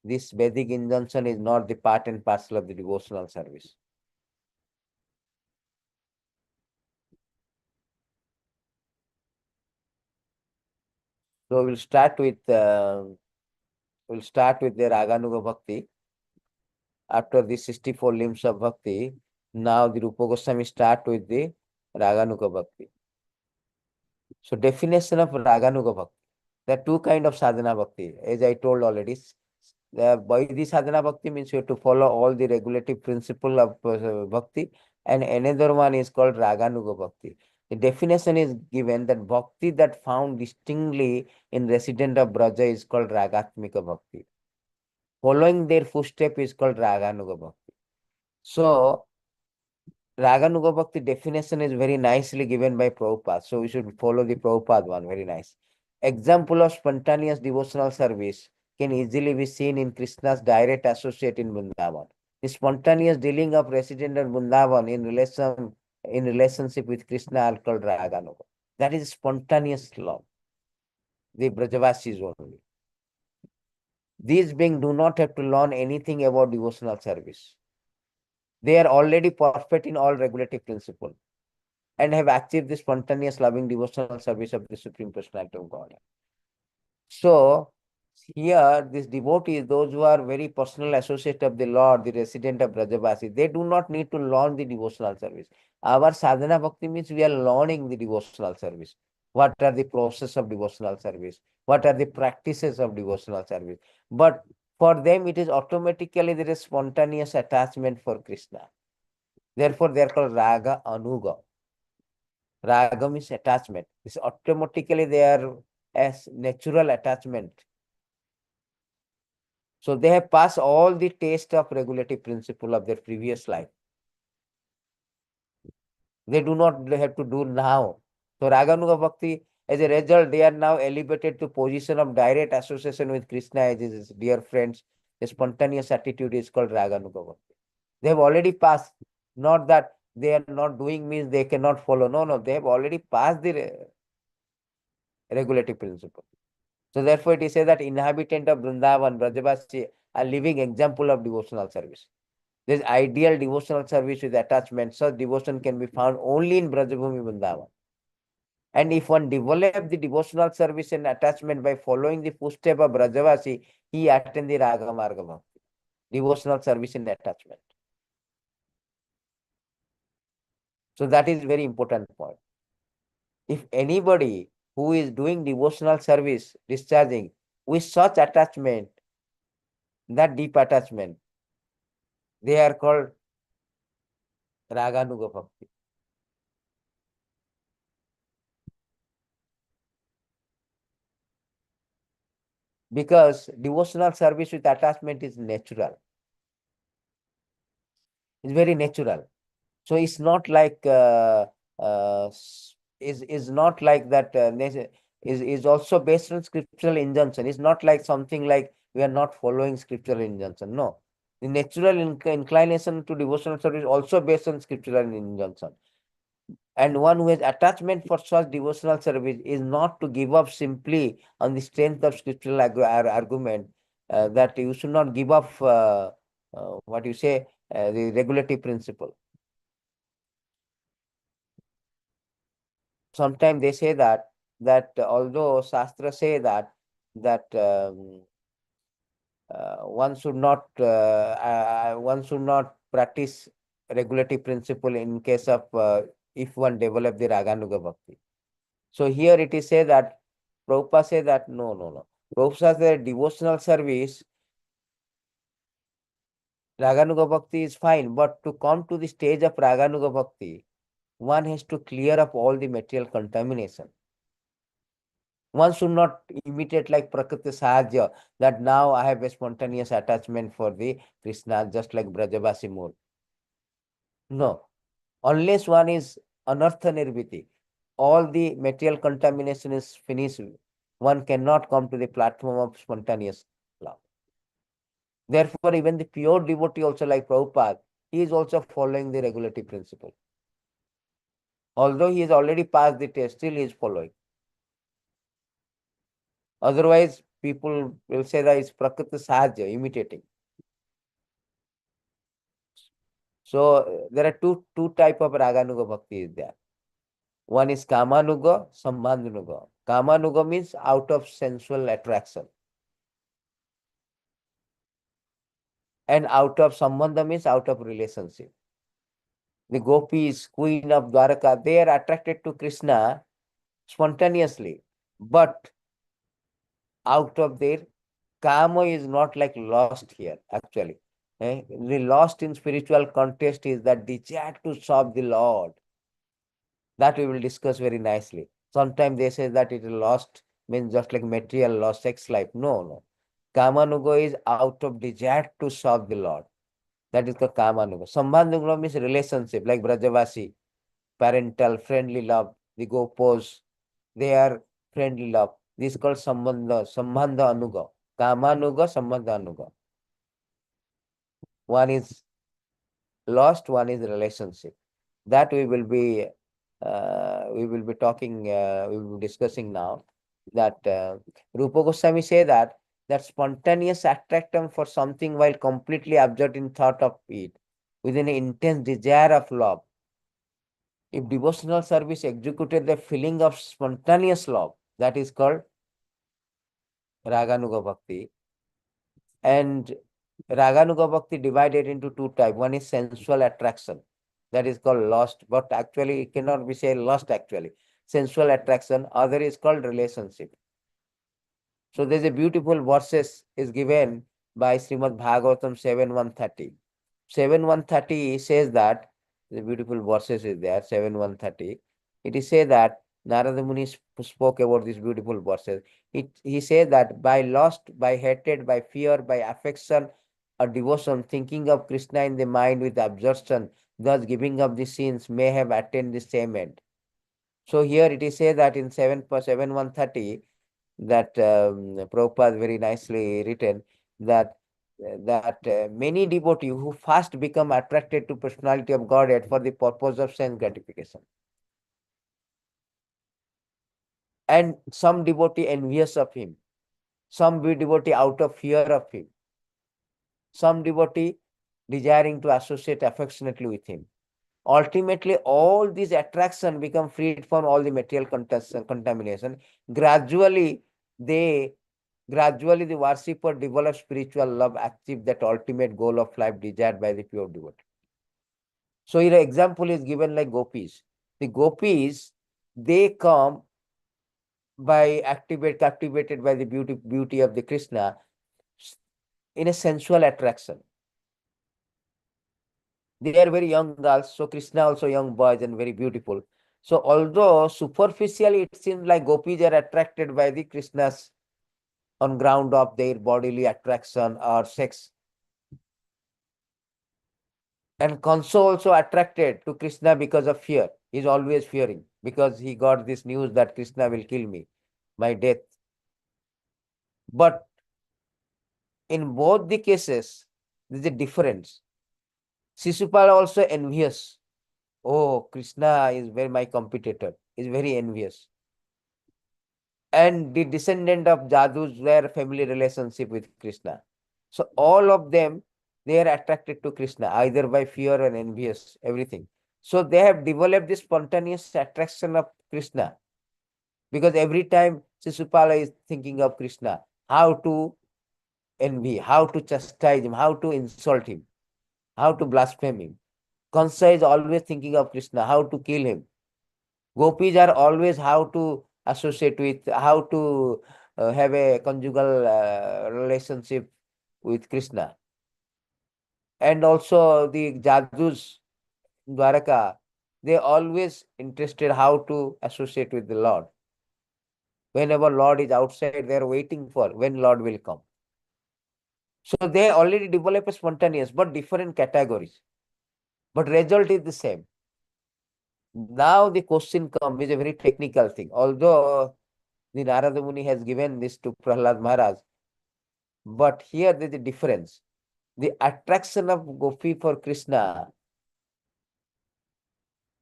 this Vedic injunction is not the part and parcel of the devotional service. So we'll start with the Raganuga Bhakti. After the 64 limbs of Bhakti, Now the Rupa Goswami start with the Raganuga Bhakti. So definition of Raganuga Bhakti. There are two kind of sadhana bhakti, as I told already. The Vaidhi sadhana bhakti means you have to follow all the regulative principle of bhakti, and another one is called Raganuga Bhakti. The definition is given that bhakti that found distinctly in resident of Braja is called Ragatmika Bhakti. Following their footstep is called Raganuga Bhakti. So Raganuga Bhakti definition is very nicely given by Prabhupada. So we should follow the Prabhupada one. Very nice. Example of spontaneous devotional service can easily be seen in Krishna's direct associate in Vrindavan. The spontaneous dealing of resident in Vrindavan in relationship with Krishna are called Raganuga. That is spontaneous love. The Brajavasis only. These beings do not have to learn anything about devotional service. They are already perfect in all regulative principles and have achieved the spontaneous loving devotional service of the Supreme Personality of God. So here, these devotees, those who are very personal associate of the Lord, the resident of Brajavasi, they do not need to learn the devotional service. Our sadhana bhakti means we are learning the devotional service. What are the process of devotional service? What are the practices of devotional service? But for them, it is automatically there is spontaneous attachment for Krishna. Therefore, they are called Raga Anuga. Raga means attachment. It's automatically there as natural attachment. So they have passed all the taste of regulative principle of their previous life. They do not have to do now. So Raganuga Bhakti, as a result, they are now elevated to position of direct association with Krishna as his dear friends. The spontaneous attitude is called Raganuga Bhakti. They have already passed. Not that they are not doing means they cannot follow. No, no, they have already passed the regulative principle. So therefore it is said that inhabitant of Vrindavan, Brajavasi are living example of devotional service. This ideal devotional service with attachment. Such devotion can be found only in Brajabhumi Vrindavan. And if one develop the devotional service and attachment by following the footstep of Brajavasi, he attend the Raga Marga Bhakti. Devotional service and attachment. So that is very important point. If anybody who is doing devotional service, discharging with such attachment, that deep attachment, they are called Raganuga Bhakti. Because devotional service with attachment is natural. It's very natural. So it's not like uh, is not like that is also based on scriptural injunction. It's not like something like we are not following scriptural injunction. No. The natural inclination to devotional service is also based on scriptural injunction. And one who has attachment for such devotional service is not to give up simply on the strength of scriptural argument that you should not give up what you say the regulative principle. Sometimes they say that although Shastra say that one should not practice regulative principle in case of if one develop the Raganuga Bhakti. So here it is said that Prabhupada say that no, no, no. Prabhupada said devotional service, Raganuga Bhakti is fine, but to come to the stage of Raganuga Bhakti, one has to clear up all the material contamination. One should not imitate like Prakriti Sahaja, that now I have a spontaneous attachment for the Krishna, just like Brajavasi Mool. No, unless one is anartha nirviti, all the material contamination is finished, one cannot come to the platform of spontaneous love. Therefore, even the pure devotee also like Prabhupada, he is also following the regulative principle. Although he has already passed the test, still he is following. Otherwise, people will say that it's Prakriti Sahaja, imitating. So there are two type of Raganuga Bhakti is there. One is Kamanuga, Sambandhanuga. Kamanuga means out of sensual attraction. And out of Sambandha means out of relationship. the gopis, queen of Dwaraka, they are attracted to Krishna spontaneously, but out of their kama is not like lost here, actually. The lost in spiritual context is that desire to serve the Lord. That we will discuss very nicely. Sometimes they say that it is lost means just like material lost, sex life. No, no. Kamanuga is out of desire to serve the Lord. That is the Kamanuga. Sambandhuga means relationship, like Brajavasi, parental, friendly love. The gopos, they are friendly love. This is called Sambandha Anuga. Kamanuga, Sambandha Anuga. One is lost, one is relationship. That we will be talking, we will be discussing now. That Rupa Goswami say that spontaneous attraction for something while completely absorbed in thought of it, with an intense desire of love. If devotional service executed the feeling of spontaneous love, that is called Raganuga Bhakti. And Raganuga Bhakti divided into two types. One is sensual attraction, that is called lust, but actually it cannot be said lust actually. Sensual attraction, other is called relationship. So there's a beautiful verses is given by Srimad Bhagavatam 7.130. 7.130 says that, the beautiful verses is there, 7.130. It is said that Narada Muni spoke about these beautiful verses. He said that by lust, by hatred, by fear, by affection or devotion, thinking of Krishna in the mind with absorption, thus giving up the sins, may have attained the same end. So here it is said that in 7.130, that Prabhupada very nicely written that many devotees who first become attracted to personality of Godhead for the purpose of sense gratification, and some devotee envious of him, some devotee out of fear of him, some devotee desiring to associate affectionately with him. Ultimately, all these attraction become freed from all the material contamination. Gradually, they Gradually, the worshipper develops spiritual love, achieve that ultimate goal of life desired by the pure devotee. So here, an example is given like gopis. The gopis, they come by captivated by the beauty of the Krishna in a sensual attraction. They are very young girls, so Krishna also young boys and very beautiful. So although superficially it seems like gopis are attracted by the Krishna's on ground of their bodily attraction or sex, and Kanso also attracted to Krishna because of fear. He's always fearing because he got this news that Krishna will kill me by death. But in both the cases, there's a difference. Sisupala also envious. Oh, Krishna is very my competitor. Is very envious. And the descendant of Jadus were family relationship with Krishna. So all of them, they are attracted to Krishna either by fear and envious, everything. So they have developed this spontaneous attraction of Krishna, because every time Sisupala is thinking of Krishna, how to envy, how to chastise him, how to insult him, how to blaspheme him. Kansa is always thinking of Krishna, how to kill him. Gopis are always how to associate with, how to have a conjugal relationship with Krishna. And also the Jadus, Dwaraka, they always interested how to associate with the Lord. Whenever Lord is outside, they are waiting for when Lord will come. So they already develop a spontaneous, but different categories. But result is the same. Now the question comes, is a very technical thing. Although the Narada Muni has given this to Prahlad Maharaj, but here there is a difference. The attraction of Gopi for Krishna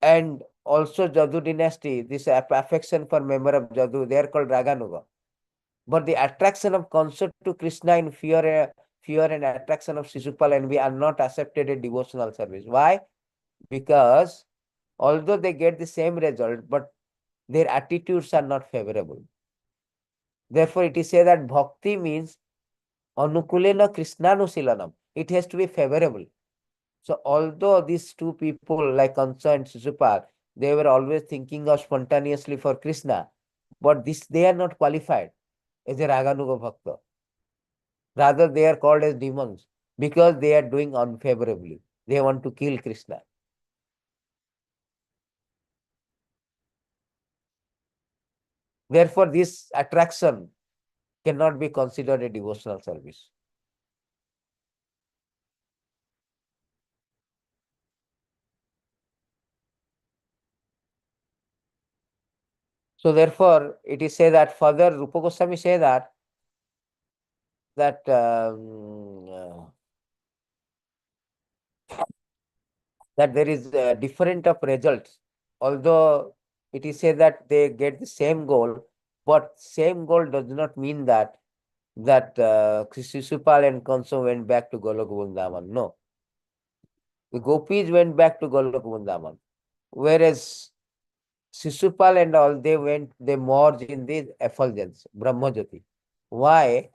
and also Jadu dynasty, this affection for member of Jadu, they are called Raganuga. But the attraction of concert to Krishna in fear and attraction of Sisupal and we are not accepted a devotional service. Why? Because although they get the same result, but their attitudes are not favorable. Therefore, it is said that bhakti means anukulena Krishnanusilanam. It has to be favorable. So although these two people like Kansa and Shishupal, they were always thinking of spontaneously for Krishna, but this they are not qualified as a Raganuga Bhakta. Rather, they are called as demons because they are doing unfavorably. They want to kill Krishna. Therefore, this attraction cannot be considered a devotional service. So therefore, it is said that further Rupa Goswami say that there is a different of results. Although it is said that they get the same goal, but same goal does not mean that Shishupal and Kansa went back to Golok Vrindavan. No, the gopis went back to Golok Vrindavan, whereas Shishupal and all they merged in the effulgence, Brahmajyoti. Why?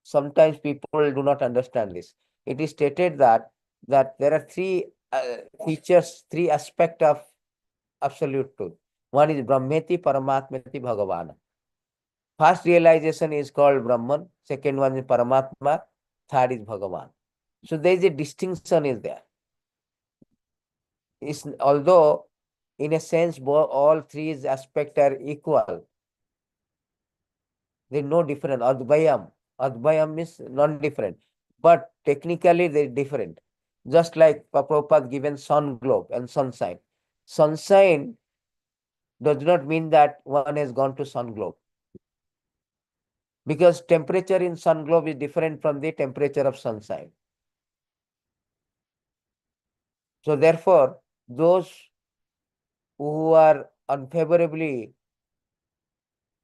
Sometimes people do not understand this. It is stated that there are three features, three aspects of absolute truth. One is Brahmeti, Paramatmeti, Bhagavana. First realization is called Brahman. Second one is Paramatma. Third is Bhagavan. So there is a distinction is there. Although in a sense all three aspects are equal, there is no difference. Advayam means non-different, but technically they are different. Just like Prabhupada given sun globe and sunshine. Sunshine does not mean that one has gone to sun globe, because temperature in sun globe is different from the temperature of sunshine. So therefore, those who are unfavorably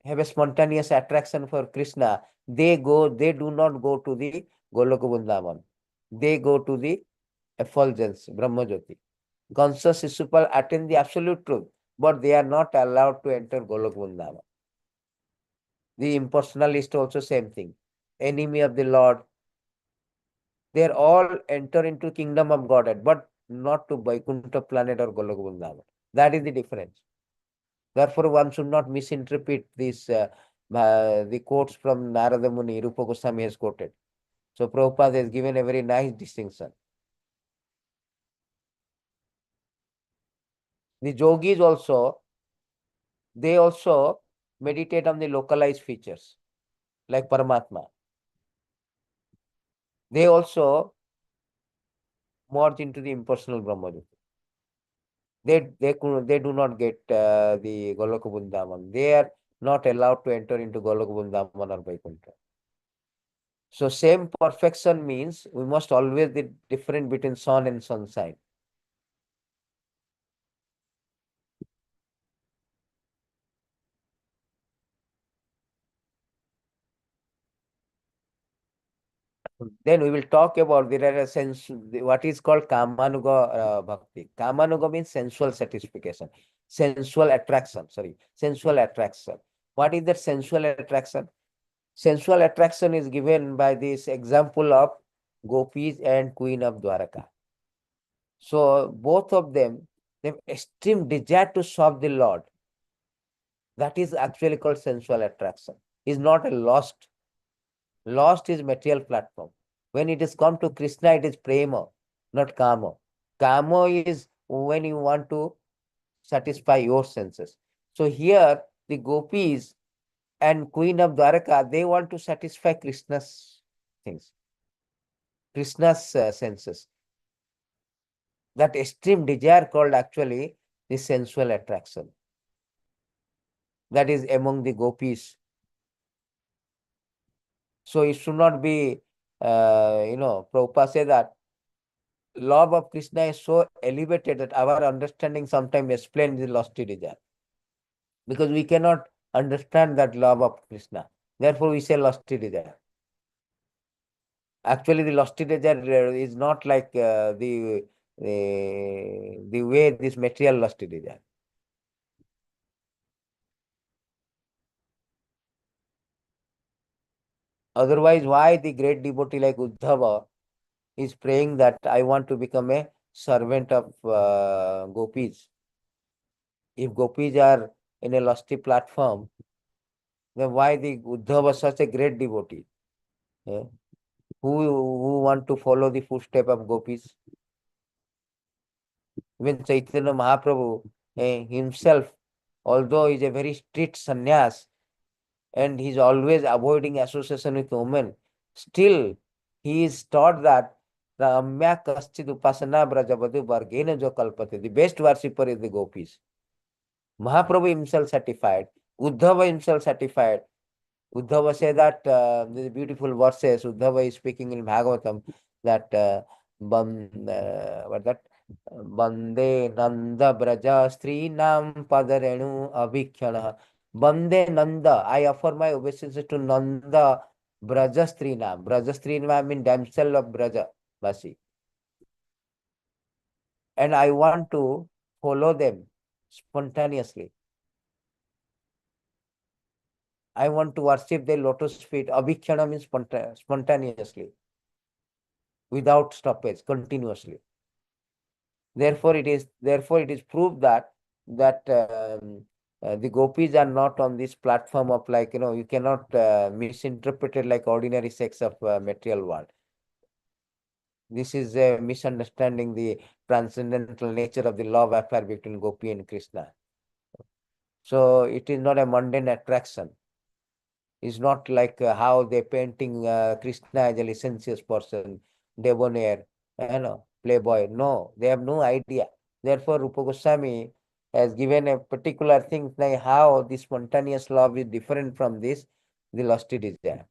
have a spontaneous attraction for Krishna, they do not go to the Goloka Vrindavan. They go to the effulgence, Brahmajyoti. Kansa Shishupal attain the absolute truth, but they are not allowed to enter Golok Vrindavan. The impersonalist also same thing. Enemy of the Lord, they are all enter into kingdom of Godhead, but not to Vaikuntha planet or Golok Vrindavan. That is the difference. Therefore, one should not misinterpret the quotes from Narada Muni, Rupa Goswami has quoted. So Prabhupada has given a very nice distinction. The yogis also, they also meditate on the localized features, like Paramatma. They also merge into the impersonal Brahma. They do not get the Goloka Vrindavan. They are not allowed to enter into Goloka Vrindavan or Vaikuntha. So same perfection means we must always be different between sun and sunshine. Then we will talk about there are a sense what is called Kamanuga Bhakti. Kamanuga means sensual satisfaction, sensual attraction. Sorry, sensual attraction. What is that sensual attraction? Sensual attraction is given by this example of Gopis and Queen of Dwaraka. So both of them, they have extreme desire to serve the Lord. That is actually called sensual attraction. Is not a lost. Lost is material platform. When it is come to Krishna, it is prema, not kama. Kama is when you want to satisfy your senses. So here, the gopis and Queen of Dwaraka, they want to satisfy Krishna's things, Krishna's senses. That extreme desire called actually the sensual attraction. That is among the gopis. So it should not be, Prabhupada said that love of Krishna is so elevated that our understanding sometimes explains the lusty desire. Because we cannot understand that love of Krishna. Therefore, we say lusty desire. Actually, the lusty desire is not like the way this material lusty desire. Otherwise, why the great devotee like Uddhava He's praying that I want to become a servant of gopis. If gopis are in a lusty platform, then why the Uddhava was such a great devotee? eh, who want to follow the footstep of gopis? Even Chaitanya Mahaprabhu himself, although he's a very strict sannyas and he's always avoiding association with women, still he is taught that Ramya Kaschid Upasana Brajavadu Vargena Jo Kalpate. The best worshipper is the gopis. Mahaprabhu himself certified, Uddhava himself certified. Uddhava said that the beautiful verses. Uddhava is speaking in Bhagavatam that what that Bande Nanda Braja Stri Nam Padarenu Abhikhyana. Bande Nanda. I offer my obeisance to Nanda Braja Stri Nam. Braja Stri Nam means damsel of Braja Vasi. And I want to follow them spontaneously. I want to worship their lotus feet. Abhikhyana means spontaneously, without stoppage, continuously. Therefore, it is proved that the gopis are not on this platform of, like, you cannot misinterpret it like ordinary sex of material world. This is a misunderstanding the transcendental nature of the love affair between Gopi and Krishna. So it is not a mundane attraction. It's not like how they're painting Krishna as a licentious person, debonair, playboy. No, they have no idea. Therefore, Rupa Goswami has given a particular thing like how the spontaneous love is different from this, the lusty desire.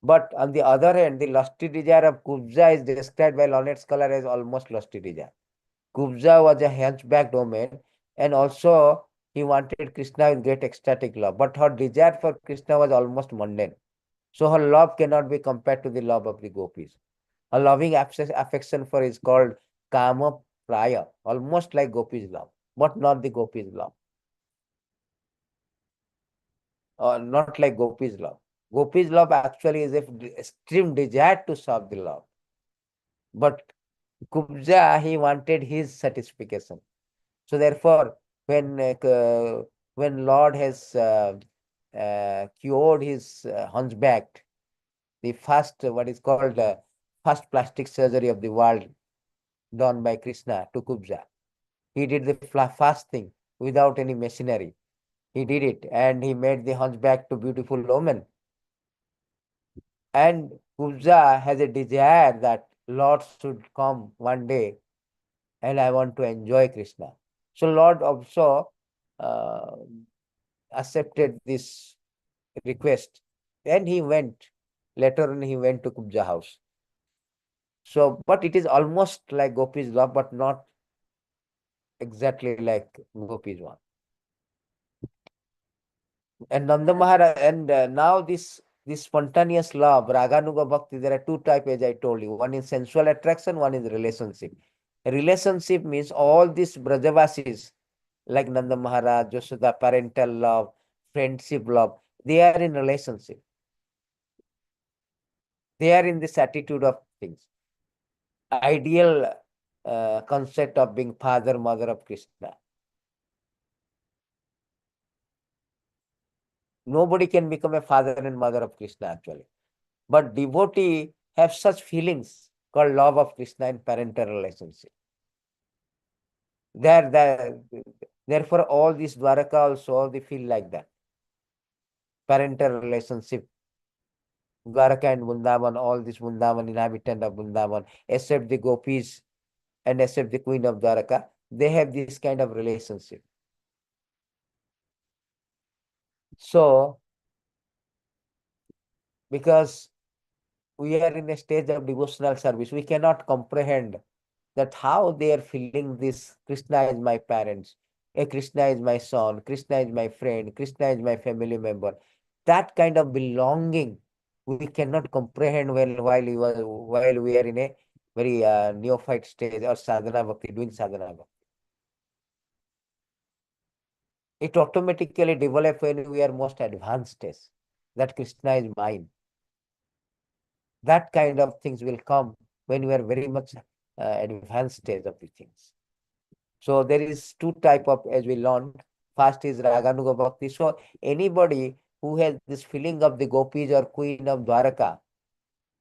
But on the other hand, the lusty desire of Kubja is described by learned scholar as almost lusty desire. Kubja was a hunchback woman, and also he wanted Krishna with great ecstatic love. But her desire for Krishna was almost mundane. So her love cannot be compared to the love of the gopis. Her loving affection for is called kama praya, almost like gopis' love, but not the gopis' love, or not like gopis' love. Gopis' love actually is a extreme desire to serve the Lord. But Kubja, he wanted his satisfaction. So therefore, when Lord has cured his hunchback, the first what is called first plastic surgery of the world done by Krishna to Kubja. He did the first thing without any machinery. He did it, and he made the hunchback to beautiful woman. And Kubja has a desire that Lord should come one day, and I want to enjoy Krishna. So Lord also uh, accepted this request, and he went. Later on, he went to Kubja house. So, but it is almost like Gopi's love, but not exactly like Gopi's one. And Nanda Maharaj, and now this spontaneous love, Raganuga Bhakti, there are two types, as I told you. One is sensual attraction, one is relationship. A relationship means all these Brajavasis, like Nanda Maharaj, Josoda, parental love, friendship love, they are in relationship. They are in this attitude of things. Ideal concept of being father, mother of Krishna. Nobody can become a father and mother of Krishna actually. But devotee have such feelings called love of Krishna and parental relationship. Therefore, all these Dwaraka also, they feel like that. Parental relationship. Dwaraka and Vrindavan, all this Vrindavan, inhabitant of Vrindavan, except the gopis and except the queen of Dwaraka, they have this kind of relationship. So, because we are in a stage of devotional service, we cannot comprehend that how they are feeling this Krishna is my parents, Krishna is my son, Krishna is my friend, Krishna is my family member. That kind of belonging we cannot comprehend while we are in a very neophyte stage or sadhana bhakti, doing sadhana bhakti. It automatically develops when we are most advanced stage, that Krishna is mine. That kind of things will come when we are very much advanced stage of the things. So there is two type of, as we learned. First is Raganuga Bhakti. So anybody who has this feeling of the gopis or queen of Dwaraka,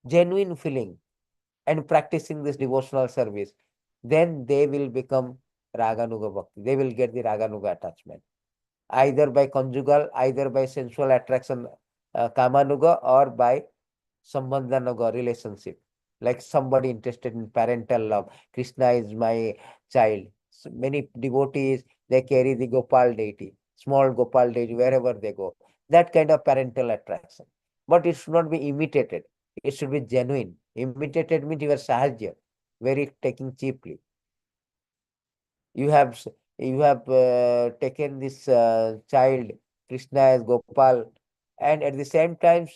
genuine feeling, and practicing this devotional service, then they will become Raganuga Bhakti. They will get the Raganuga attachment, either by conjugal, either by sensual attraction, Kamanuga, or by Sambandhanaga relationship. Like somebody interested in parental love. Krishna is my child. So many devotees, they carry the Gopal deity, small Gopal deity, wherever they go. That kind of parental attraction. But it should not be imitated. It should be genuine. Imitated means you are sahaja, very taking cheaply. You have taken this child, Krishna as Gopal, and at the same time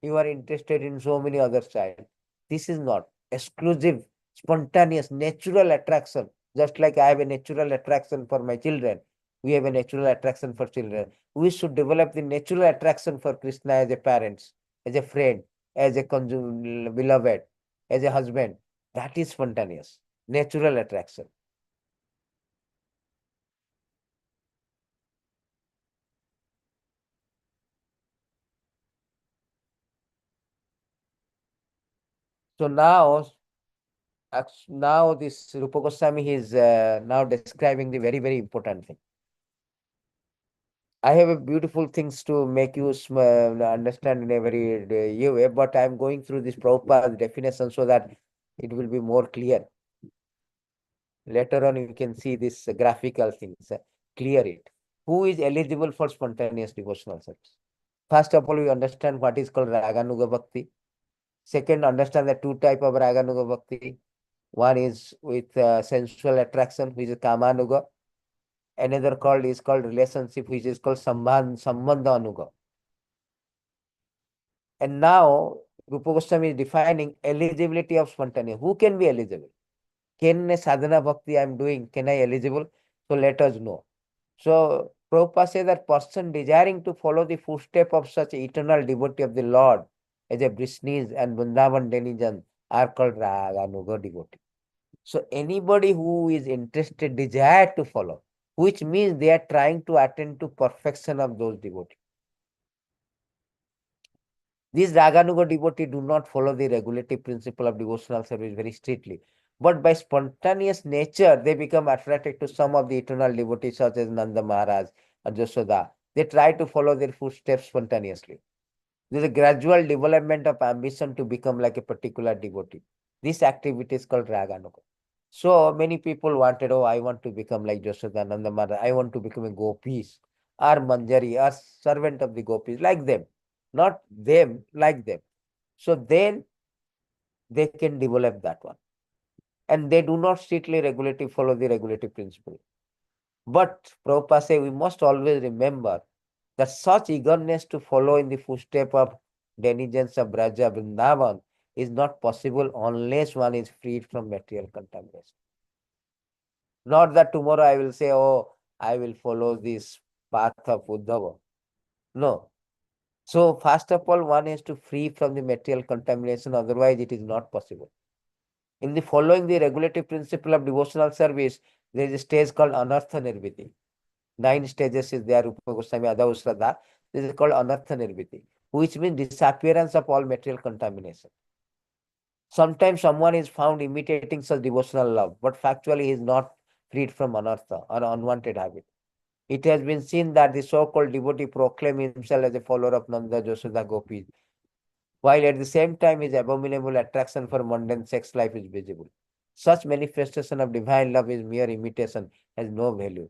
you are interested in so many other child. This is not exclusive, spontaneous, natural attraction. Just like I have a natural attraction for my children, we have a natural attraction for children. We should develop the natural attraction for Krishna as a parents, as a friend, as a beloved, as a husband. That is spontaneous, natural attraction. So now this Rupa Goswami is now describing the very, very important thing. I have a beautiful things to make you understand in a very way, but I'm going through this Prabhupada's definition so that it will be more clear. Later on, you can see this graphical things, clear it. Who is eligible for spontaneous devotional service? First of all, we understand what is called Raganuga Bhakti. Second, understand the two type of Raganuga Bhakti. One is with sensual attraction, which is Kamanuga. Another called relationship, which is called Sambandha Anuga. And now Rupa Goswami is defining eligibility of spontaneous. Who can be eligible? Can a sadhana bhakti I am doing, can I eligible? So let us know. So Prabhupada says that person desiring to follow the footstep of such eternal devotee of the Lord as a Brishnis and Vrindavan denizens are called Raganuga devotee. So anybody who is interested, desire to follow, which means they are trying to attain to perfection of those devotees. These Raganuga devotees do not follow the regulative principle of devotional service very strictly. But by spontaneous nature, they become attracted to some of the eternal devotees such as Nanda Maharaj or Jasoda. They try to follow their footsteps spontaneously. There is a gradual development of ambition to become like a particular devotee. This activity is called Raganuga. So many people wanted, oh, I want to become like Jasoda, Nanda Maharaj. I want to become a gopis or Manjari or servant of the gopis, like them. Not them, like them. So then they can develop that one. And they do not strictly regulative follow the regulative principle. But Prabhupada say we must always remember that such eagerness to follow in the footstep of denizens of Braja Vrindavan is not possible unless one is freed from material contamination. Not that tomorrow I will say, oh, I will follow this path of Uddhava. No. So first of all, one has to free from the material contamination, otherwise it is not possible. In the following the regulative principle of devotional service, there is a stage called Anartha Nirviti. 9 stages is there, Rupa Goswami, Adau Shraddha. This is called Anartha Nirviti, which means disappearance of all material contamination. Sometimes someone is found imitating such devotional love, but factually he is not freed from Anartha or unwanted habit. It has been seen that the so-called devotee proclaim himself as a follower of Nanda, Jasoda, Gopis, while at the same time his abominable attraction for mundane sex life is visible. Such manifestation of divine love is mere imitation, has no value.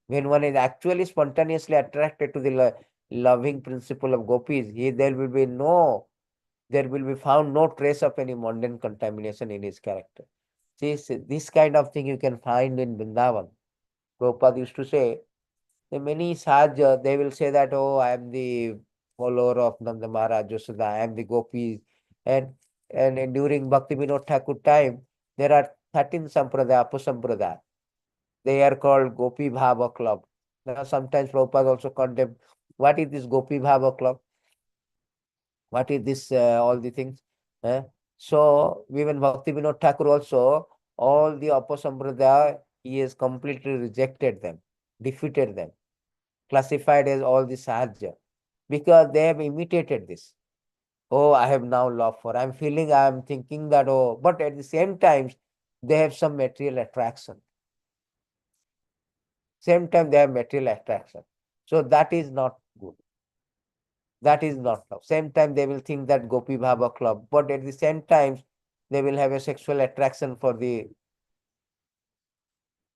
When one is actually spontaneously attracted to the loving principle of gopis, there will be found no trace of any mundane contamination in his character. See, this kind of thing you can find in Vrindavan. Prabhupada used to say, the many Sahaja, they will say that, oh, I am the follower of Nanda Maharaj, Jasoda, I am the gopis. And, and during Bhakti Vinod Thakur time, there are 13 Sampradaya, Upasampradaya. They are called Gopi Bhava Club. Now, sometimes Prabhupada also condemn, what is this Gopi Bhava Club? What is this, all the things? eh? So, even Bhakti Vinod Thakur also, all the Apasampradaya, he has completely rejected them, defeated them, classified as all the Sahaja, because they have imitated this. Oh, I have now love for, I'm feeling, I'm thinking that, oh, but at the same time, they have some material attraction. Same time, they have material attraction. So that is not good. That is not love. Same time, they will think that Gopi Bhava club, but at the same time, they will have a sexual attraction for the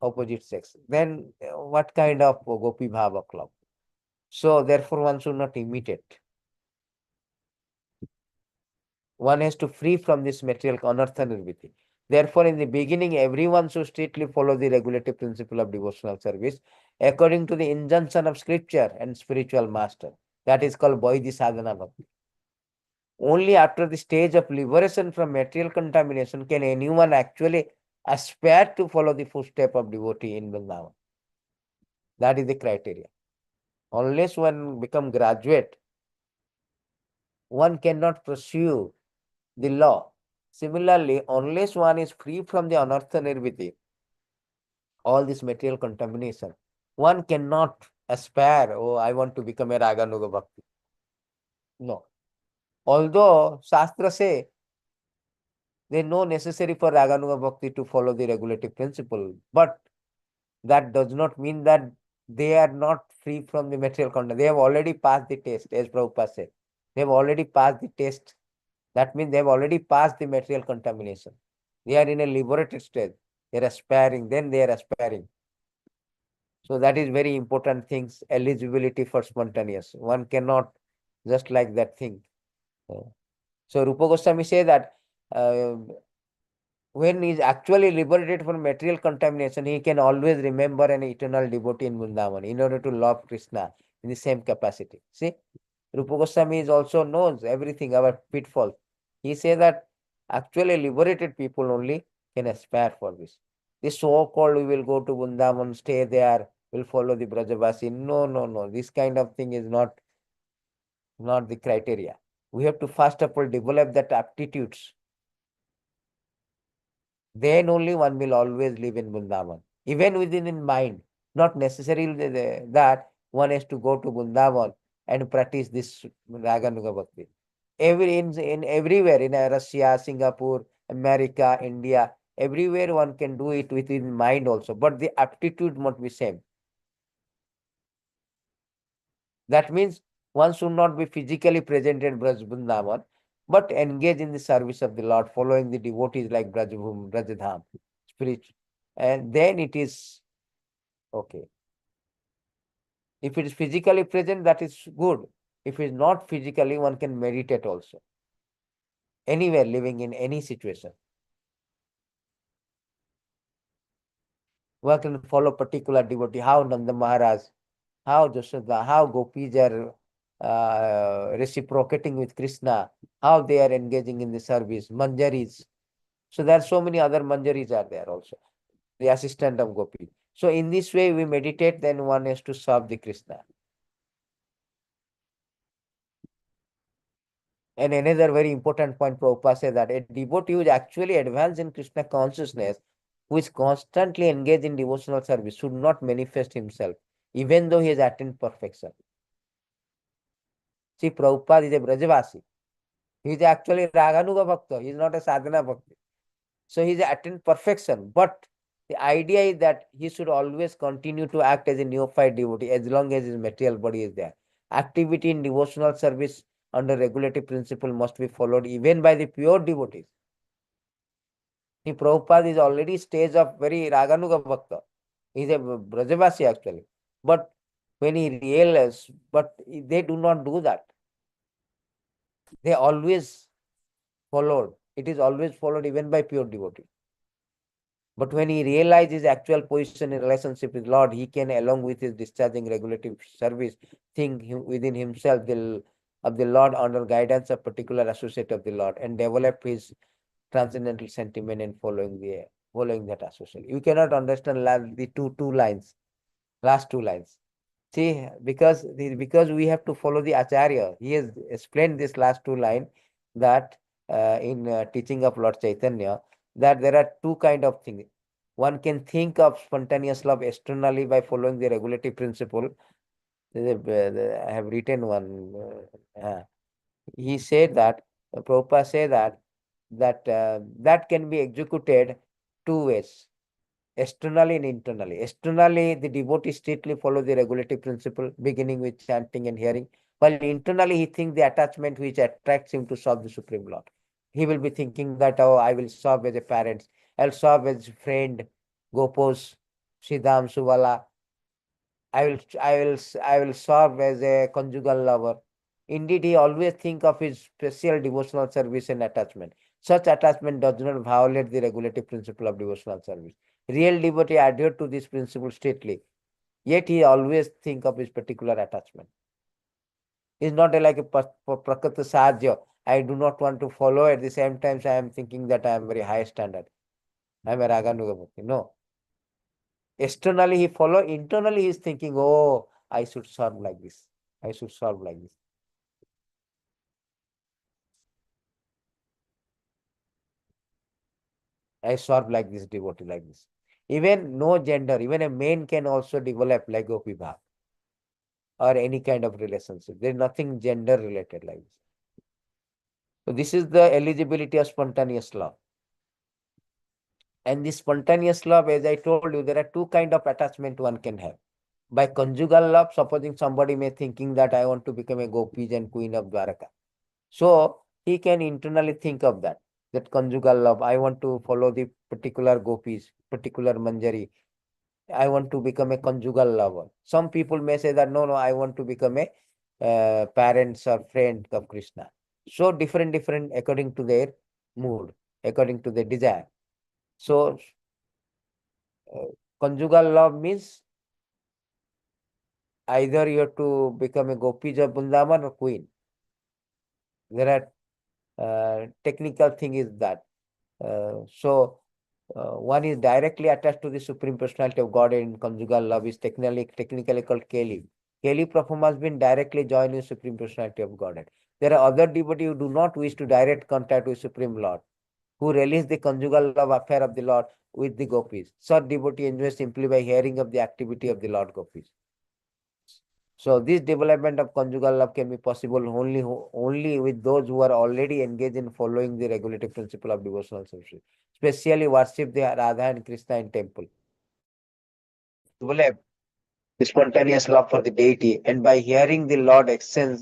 opposite sex. Then what kind of Gopi Bhava club? So therefore, one should not imitate. One has to free from this material anartha nirviti. Therefore, in the beginning, everyone should strictly follow the regulative principle of devotional service according to the injunction of scripture and spiritual master. That is called Vaidhi Sadhana Bhakti. Only after the stage of liberation from material contamination can anyone actually aspire to follow the footstep of devotee in Vrindavan. That is the criteria. Unless one become graduate, one cannot pursue the law. Similarly, unless one is free from the anartha nirviti, all this material contamination, one cannot aspire, oh, I want to become a Raganuga Bhakti. No. Although Shastra say they know necessary for Raganuga Bhakti to follow the regulative principle, but that does not mean that they are not free from the material content. They have already passed the test, as Prabhupada said. They have already passed the test. That means they have already passed the material contamination. They are in a liberated stage. They are aspiring, then they are aspiring. So that is very important things, eligibility for spontaneous. One cannot just like that thing. So Rupa Goswami say that uh, when he is actually liberated from material contamination, he can always remember an eternal devotee in Vrindavan in order to love Krishna in the same capacity. See, Rupa Goswami is also knows everything, our pitfalls. He says that actually liberated people only can aspire for this. This so-called we will go to Vrindavan, stay there, will follow the Brajavasi. No, no, no. This kind of thing is not the criteria. We have to first of all develop that aptitudes. Then only one will always live in Vrindavan. Even within in mind, not necessarily that one has to go to Vrindavan and practice this Raganuga Bhakti. In everywhere, in Russia, Singapore, America, India, everywhere one can do it within mind also, but the aptitude must be same. That means one should not be physically present at Vrindavan, but engage in the service of the Lord, following the devotees like Brajadham, spiritual. And then it is okay. If it is physically present, that is good. If it is not physically, one can meditate also. Anywhere, living in any situation. One can follow particular devotee, how Nanda Maharaj, how Jashoda, how Gopis are reciprocating with Krishna, how they are engaging in the service, Manjaris. So there are so many other Manjaris are there also, the assistant of Gopi. So in this way we meditate, then one has to serve the Krishna. And another very important point, Prabhupada says that a devotee who is actually advanced in Krishna consciousness, who is constantly engaged in devotional service, should not manifest himself, even though he has attained perfection. See, Prabhupada is a Brajavasi. He is actually Raganuga Bhakta. He is not a Sadhana Bhakti. So he is attained perfection. But the idea is that he should always continue to act as a neophyte devotee as long as his material body is there. Activity in devotional service under regulative principle must be followed even by the pure devotees. The Prabhupada is already stage of very Raganuga Bhakta. He is a Brajavasi actually. But when he realizes, but they do not do that. They always followed. It is always followed even by pure devotee. But when he realizes his actual position in relationship with Lord, he can, along with his discharging regulative service, think within himself of the Lord under guidance of particular associate of the Lord and develop his transcendental sentiment in following that associate. You cannot understand the two lines, last two lines. See, because we have to follow the Acharya. He has explained this last two line that in teaching of Lord Chaitanya, that there are two kind of things. One can think of spontaneous love externally by following the regulative principle. I have written one. He said that Prabhupada said that can be executed two ways, externally and internally. Externally, the devotee strictly follow the regulative principle, beginning with chanting and hearing, while internally he thinks the attachment which attracts him to serve the Supreme Lord. He will be thinking that, oh, I will serve as a parent, I'll serve as friend, Gopos, Siddham, Suvala. I will serve as a conjugal lover. Indeed, he always think of his special devotional service and attachment. Such attachment does not violate the regulative principle of devotional service. Real devotee adhere to this principle strictly, yet he always think of his particular attachment. It's not like a prakriti sajya. I do not want to follow. At the same time, I am thinking that I am very high standard. I am a Raganuga Bhakti. No. Externally he follow, internally he is thinking, oh, I should serve like this. I should serve like this. I serve like this, devotee like this. Even no gender, even a man can also develop like Gopi Bhav or any kind of relationship. There is nothing gender related like this. So this is the eligibility of spontaneous love. And this spontaneous love, as I told you, there are two kind of attachment one can have. By conjugal love, supposing somebody may thinking that I want to become a Gopis and Queen of Dwaraka. So he can internally think of that conjugal love. I want to follow the particular Gopis, particular Manjari. I want to become a conjugal lover. Some people may say that no, I want to become a parents or friend of Krishna. So different according to their mood, according to their desire. So conjugal love means either you have to become a Gopis of Vrindavan or queen. There are technical thing is that. One is directly attached to the Supreme Personality of God in conjugal love is technically called Keli. Keli Prabhu has been directly joined with Supreme Personality of Godhead. There are other devotees who do not wish to direct contact with Supreme Lord, who release the conjugal love affair of the Lord with the gopis. Such devotee enjoys simply by hearing of the activity of the Lord gopis. So this development of conjugal love can be possible only with those who are already engaged in following the regulative principle of devotional service, especially worship the Radha and Krishna in temple. Develop the spontaneous love for the deity, and by hearing the Lord exchange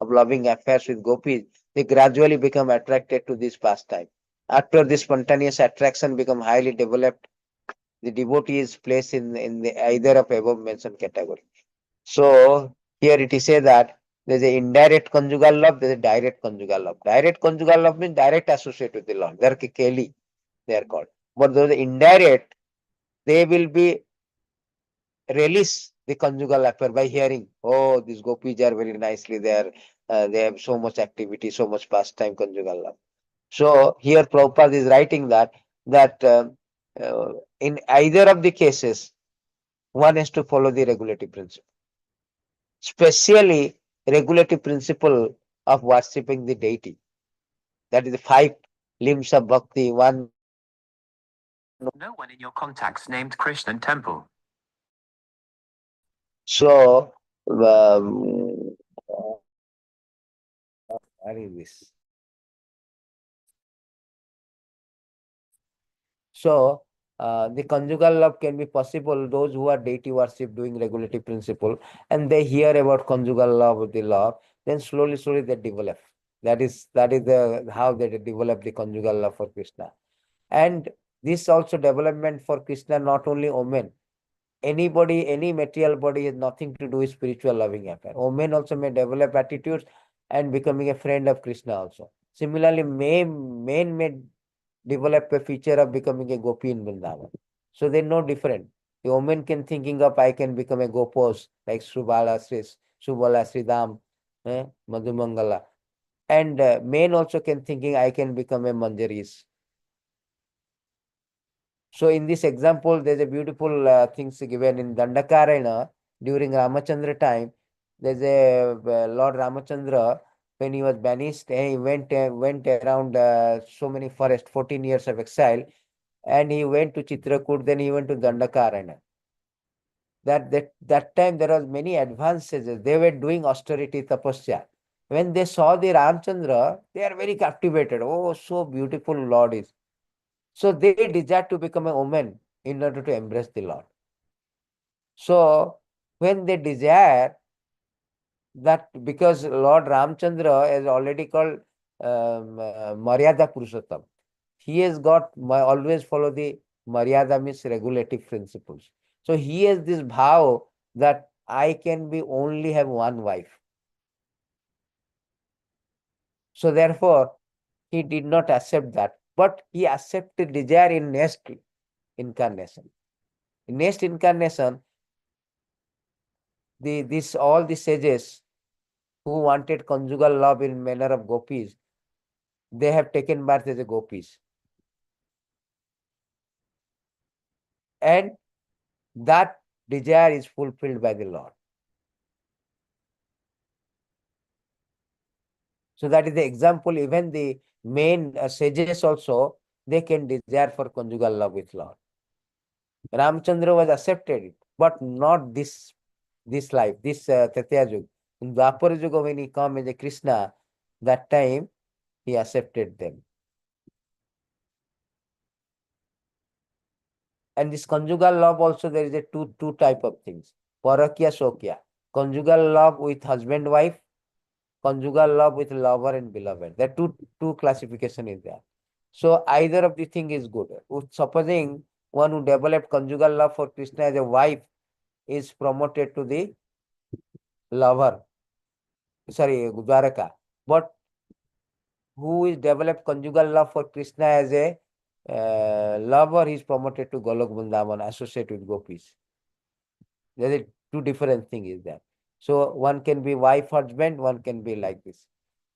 of loving affairs with gopis, they gradually become attracted to this pastime. After this spontaneous attraction become highly developed, the devotee is placed in the either of above mentioned category. So here it is said that there is a indirect conjugal love, there is a direct conjugal love. Direct conjugal love means direct associate with the Lord. They are Keli, they are called. But those indirect, they will be release the conjugal affair by hearing, oh, these gopis are very nicely there. They have so much activity, so much pastime, conjugal love. So here Prabhupada is writing that in either of the cases, one has to follow the regulative principle. Specially regulative principle of worshipping the deity. That is the five limbs of bhakti. One.
No one in your contacts named Krishnan Temple.
So, um, what is this? So, the conjugal love can be possible. Those who are deity worship doing regulative principle and they hear about conjugal love of the love, then slowly they develop. That is the how they develop the conjugal love for Krishna. And this also development for Krishna, not only women. Anybody, any material body has nothing to do with spiritual loving affair. Women also may develop attitudes and becoming a friend of Krishna also. Similarly, men may develop a feature of becoming a gopi in Vrindavan. So they're no different. The woman can thinking of I can become a gopos like Subala, Sridham, Madhumangala. And men also can thinking I can become a manjaris. So in this example, there's a beautiful things given in Dandakarayana. during Ramachandra time, there's a Lord Ramachandra, when he was banished, he went around so many forests, 14 years of exile, and he went to Chitrakoot, then he went to Dandakaranya. That time there was many advances. They were doing austerity tapasya. When they saw the Ramchandra, they are very captivated. Oh, so beautiful Lord is. So they desire to become a woman in order to embrace the Lord. So when they desire that, because Lord Ramchandra is already called Maryada Purushottam. He has got always follow the Maryada means regulative principles. So he has this vow that I can be only have one wife. So therefore, he did not accept that, but he accepted desire in next incarnation. In next incarnation, all the sages who wanted conjugal love in manner of gopis, they have taken birth as a gopis. And that desire is fulfilled by the Lord. So that is the example. Even the main sages also, they can desire for conjugal love with Lord. Ramchandra was accepted it, but not this life, this Tatya Yuga. In Dwapara Yuga, when he come as a Krishna, that time he accepted them. And this conjugal love also, there is a two type of things. Parakya, Sokya. Conjugal love with husband, wife. Conjugal love with lover and beloved. There are two classification is there. So either of the thing is good. Supposing one who developed conjugal love for Krishna as a wife is promoted to the lover, sorry, Dwaraka. But who is developed conjugal love for Krishna as a lover, he is promoted to Golok Vrindavan, associate with gopis. There is two different thing is there. So one can be wife, husband, one can be like this.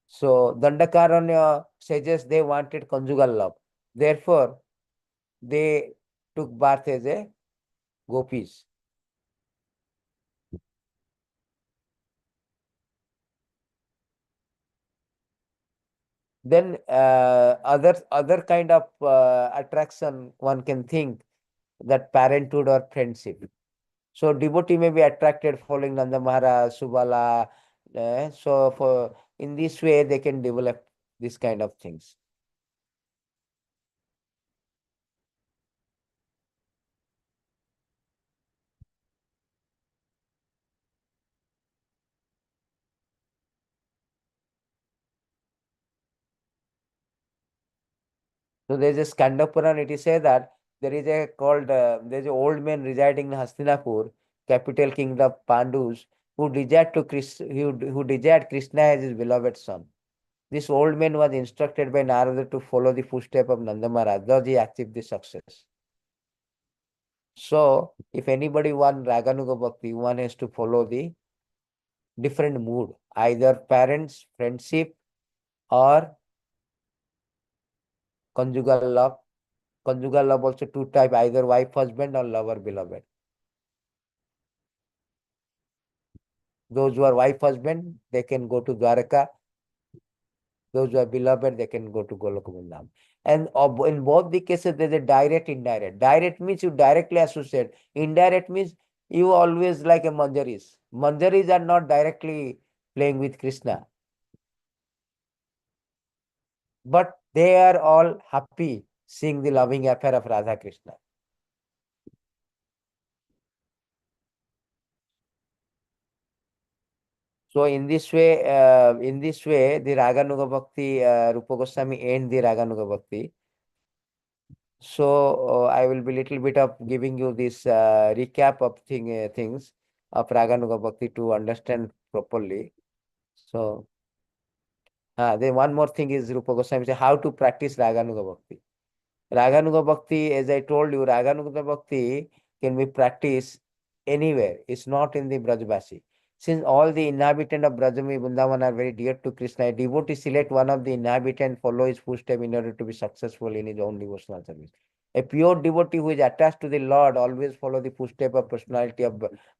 So Dandakaranya sages they wanted conjugal love. Therefore, they took birth as a gopis. Then other kind of attraction one can think, that parenthood or friendship. So devotee may be attracted following Nanda Maharaj, Subala. So for in this way they can develop this kind of things. So there is a Skanda Puran, it is said that there is a called, there is an old man residing in Hastinapur, capital kingdom of Pandus, who desired who desired Krishna as his beloved son. This old man was instructed by Narada to follow the footsteps of Nanda Maharaj, thus he achieved the success. So if anybody want Raganuga Bhakti, one has to follow the different mood, either parents, friendship, or conjugal love. Conjugal love also two type, either wife, husband, or lover, beloved. Those who are wife, husband, they can go to Dwaraka. Those who are beloved, they can go to Golokundam. And in both the cases, there's a direct, indirect. Direct means you directly associate. Indirect means you always like a manjaris. Manjaris are not directly playing with Krishna, but they are all happy seeing the loving affair of Radha Krishna. So in this way, the Raganuga Bhakti, Rupa Goswami end the Raganuga Bhakti. So I will be little bit of giving you this recap of things of Raganuga Bhakti to understand properly. So then one more thing is Rupa Goswami say how to practice Raganuga Bhakti. Raganuga Bhakti, as I told you, Raganuga Bhakti can be practiced anywhere. It's not in the Brajbasi. Since all the inhabitants of Brajami Vrindavan are very dear to Krishna, a devotee select one of the inhabitants, follow his footsteps in order to be successful in his own devotional service. A pure devotee who is attached to the Lord always follow the footstep of personality of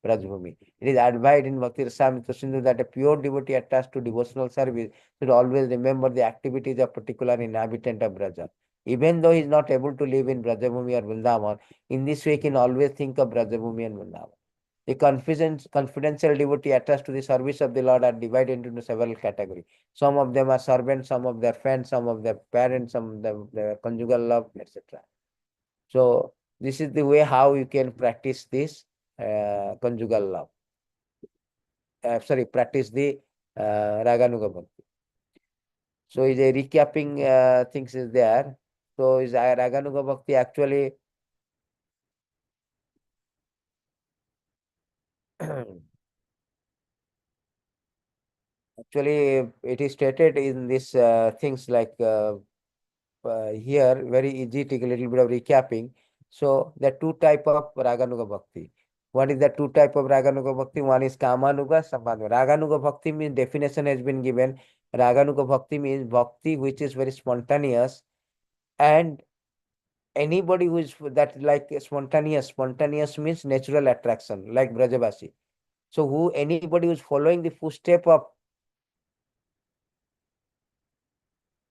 Brajbhumi. It is advised in Bhakti Rasamrita Sindhu that a pure devotee attached to devotional service should always remember the activities of particular inhabitant of Braja. Even though he is not able to live in Brajabhumi or Vrindavan, in this way he can always think of Brajabhumi and Vrindavan. The confidential devotee attached to the service of the Lord are divided into several categories. Some of them are servants, some of their friends, some of their parents, some of them their conjugal love, etc. So this is the way how you can practice this conjugal love. Practice the Raganuga Bhakti. So is a recapping things is there. So is Raganuga Bhakti actually actually it is stated in this things like here very easy, take a little bit of recapping. So there are two type of Raganuga Bhakti. What is the two type of Raganuga Bhakti? One is Kamanuga, Sambandha. Raganuga Bhakti means definition has been given. Raganuga Bhakti means Bhakti which is very spontaneous, and anybody who is that like spontaneous means natural attraction, like Brajavasi. So who anybody who is following the footstep of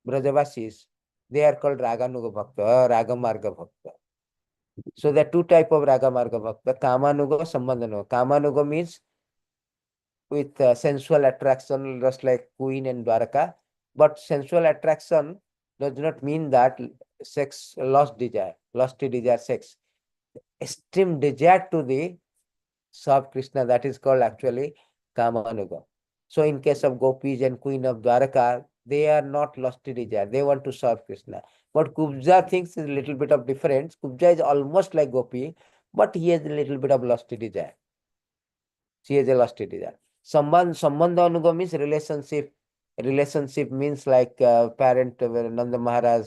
Brajavasis, they are called Raganuga Bhakta or Ragamarga Bhakta. So there are two type of Ragamarga Bhakta, Kamanuga, Sambandhanuga. Kamanuga means with sensual attraction, just like Queen and Dwaraka. But sensual attraction does not mean that sex, lusty desire, sex. Extreme desire to the serve Krishna, that is called actually Kamanuga. So in case of gopis and Queen of Dwaraka, they are not lusty desire. They want to serve Krishna. But Kubja thinks is a little bit of difference. Kubja is almost like gopi, but he has a little bit of lusty desire. She has a lusty desire. Sambandha Anuga means relationship. Relationship means like parent, Nanda Maharaj,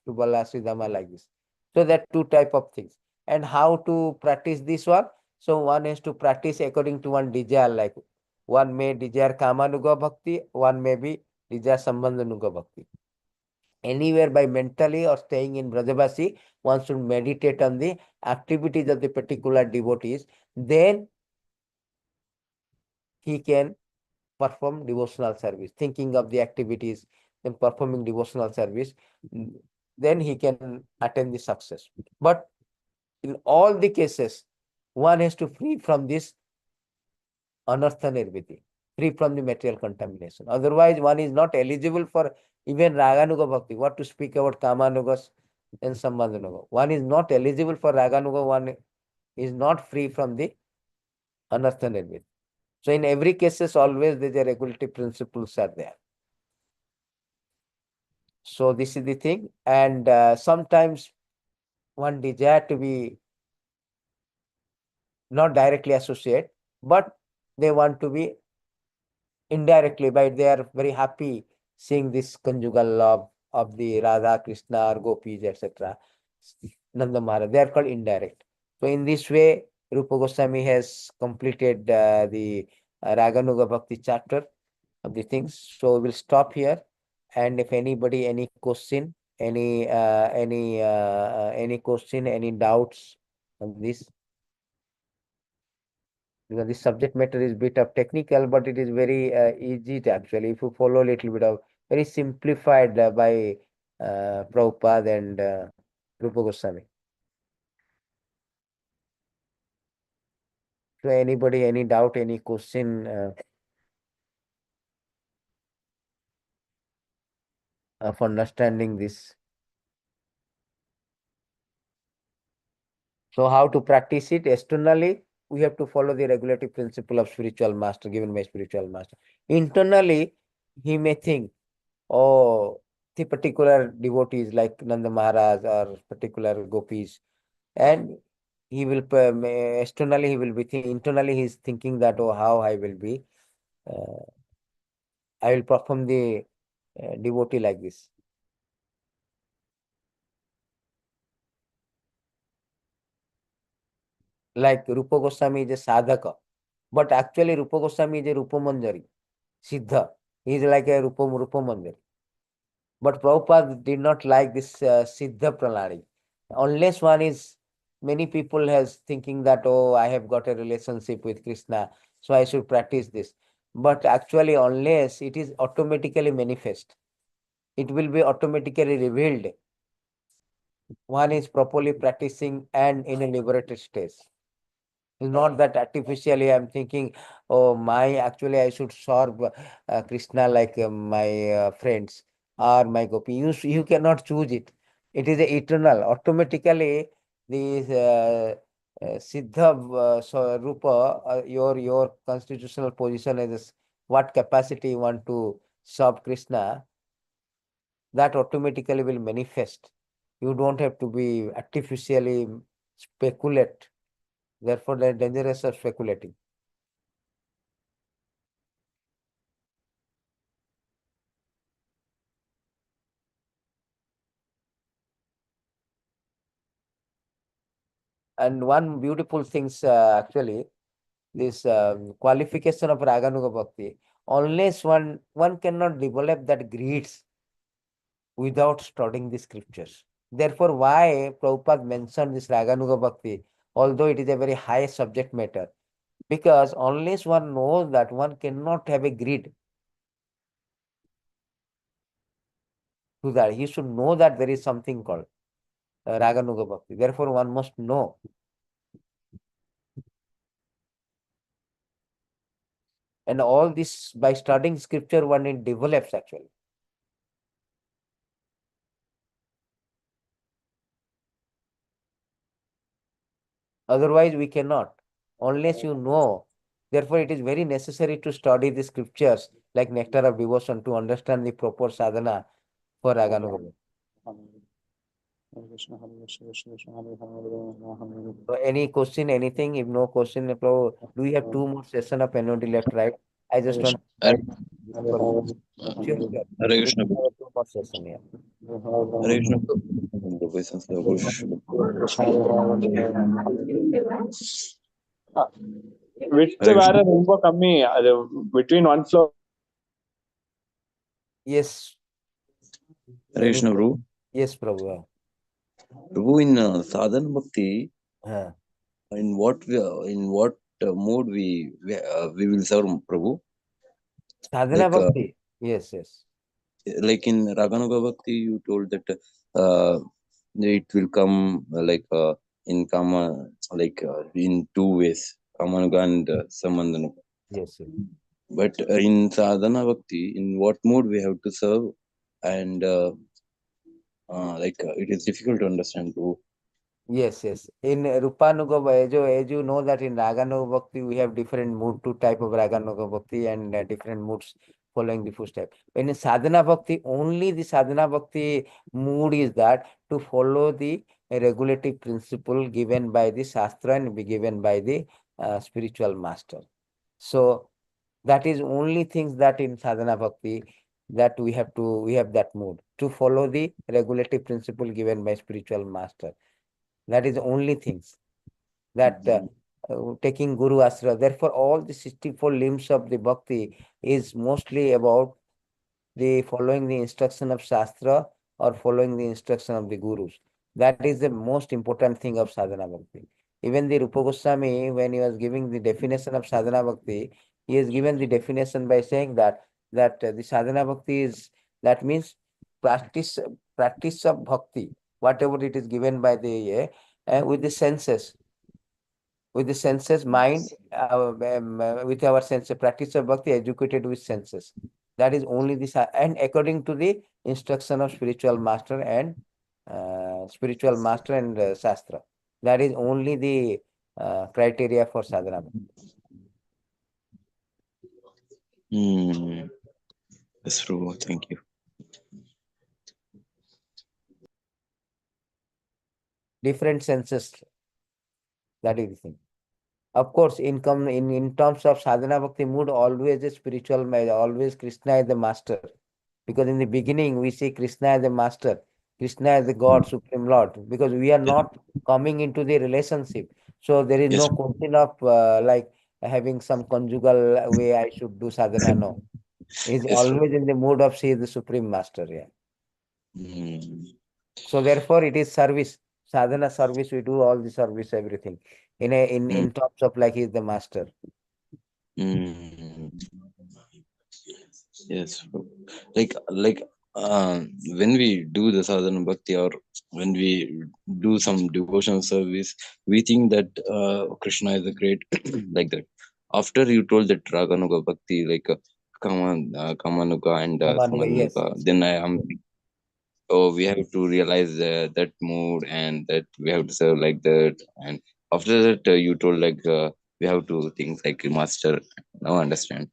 Subala, Sridhama, like this. So there are two type of things. And how to practice this one? So one has to practice according to one desire, like one may desire Kamanuga Bhakti, one may be desire Sambandhanuga Bhakti. Anywhere by mentally or staying in Brajavasi, one should meditate on the activities of the particular devotees. Then he can perform devotional service, thinking of the activities, then performing devotional service, then he can attain the success. But in all the cases, one has to free from this anartha nirviti, free from the material contamination. Otherwise, one is not eligible for even Raganuga Bhakti. What to speak about Kamanugas and Sambandhanuga? One is not eligible for Raganuga, one is not free from the anartha nirviti. So in every cases, always the regulative principles are there. So this is the thing. And sometimes one desire to be not directly associate, but they want to be indirectly, but they are very happy seeing this conjugal love of the Radha, Krishna, or Gopis, etc. Nanda Maharaj, they are called indirect. So in this way, Rupa Goswami has completed the Raganuga Bhakti chapter of the things. So we'll stop here. And if anybody, any question, any question, any doubts on this, because this subject matter is bit of technical, but it is very easy to actually, if you follow a little bit of very simplified by Prabhupada and Rupa Goswami. So anybody, any doubt, any question for understanding this? So how to practice it? Externally, we have to follow the regulative principle of spiritual master given by spiritual master. Internally, he may think, oh, the particular devotees like Nanda Maharaj or particular gopis, and he will externally he will be internally he is thinking that, oh, how uh, I will perform the devotee like this. Like Rupa Goswami is a sadhaka, but actually Rupa Goswami is a Rupa Manjari, Siddha. He is like a Rupa Manjari. But Prabhupada did not like this Siddha Pranali. Unless one is, many people has thinking that, oh, I have got a relationship with Krishna, so I should practice this. But actually, unless it is automatically manifest, it will be automatically revealed. One is properly practicing and in a liberated state. It's not that artificially I'm thinking, oh, actually I should serve Krishna like my friends or my gopi. You cannot choose it. It is eternal. Automatically, the Siddha Rupa, your constitutional position is what capacity you want to serve Krishna, that automatically will manifest. You don't have to be artificially speculate. Therefore, the dangerous of speculating. And one beautiful things actually, this qualification of Raganuga Bhakti, unless one cannot develop that greeds without studying the scriptures. Therefore, why Prabhupada mentioned this Raganuga Bhakti, although it is a very high subject matter, because unless one knows that, one cannot have a greed to that. He should know that there is something called Raganuga Bhakti. Therefore, one must know. And all this, by studying scripture, one it develops actually. Otherwise, we cannot, unless you know. Therefore, it is very necessary to study the scriptures like nectar of devotion to understand the proper sadhana for Raganuga. So any question, anything? If no question, do we have two more session of annuity left, right? I just want to
Hare
invite for sure, sure.
Hare
We
Krishna.
have two more session here.
Hare Krishna. Obeisance to
விட்டு
Hare
வேற
Krishna.
ரொம்ப கம்மி அது between one floor.
Yes.
Hare Krishna, Prabhu.
Yes, Prabhu.
Prabhu, in sadhana bhakti,
Huh.
in what mode we will serve Prabhu?
Sadhana
Like
Bhakti. Yes, yes.
like in Raganuga Bhakti, you told that it will come in Kama, in two ways, Kamanuga and Samandanuga.
Yes, yes.
But in sadhana bhakti, in what mode we have to serve, and it is difficult to understand too.
Yes, yes. In Rupanuga, as you know that in Raganuga Bhakti, we have different mood, two type of Raganuga Bhakti and different moods following the footstep. When in Sadhana Bhakti, only the Sadhana Bhakti mood is that to follow the regulative principle given by the Shastra and be given by the spiritual master. So that is only things that in Sadhana Bhakti that we have that mood to follow the regulative principle given by spiritual master. That is the only things that taking Guru Asra. Therefore, all the 64 limbs of the Bhakti is mostly about the following the instruction of Shastra or following the instruction of the Gurus. That is the most important thing of Sadhana Bhakti. Even the Rupa Goswami, when he was giving the definition of Sadhana Bhakti, he has given the definition by saying that the Sadhana Bhakti is, that means practice practice of bhakti, whatever it is given by the with the senses, mind, with our senses, practice of bhakti educated with senses. That is only this, and according to the instruction of spiritual master and Shastra. That is only the criteria for sadhana.
Yes, Prabhu. Thank you.
Different senses. That is the thing. Of course, in terms of sadhana bhakti mood, always a spiritual, always Krishna is the master. Because in the beginning, we see Krishna as a master, Krishna as the God, Supreme Lord, because we are
Yes.
not coming into the relationship. So there is
Yes.
no question of like having some conjugal way I should do sadhana. No. He's
Yes, Prabhu.
always in the mood of she is the Supreme Master. Yeah.
Mm.
So therefore, it is service. Sadhana service, we do all the service, everything. In terms of like he's the master.
Mm. Yes, bro. Like when we do the sadhana bhakti or when we do some devotional service, we think that Krishna is a great like that. After you told that Raganuga bhakti, like Kamanuga and
Yes,
Samanuga,
yes.
then I am oh we have to realize that mood and that we have to serve like that. And after that, you told like we have to think like a master. Now understand.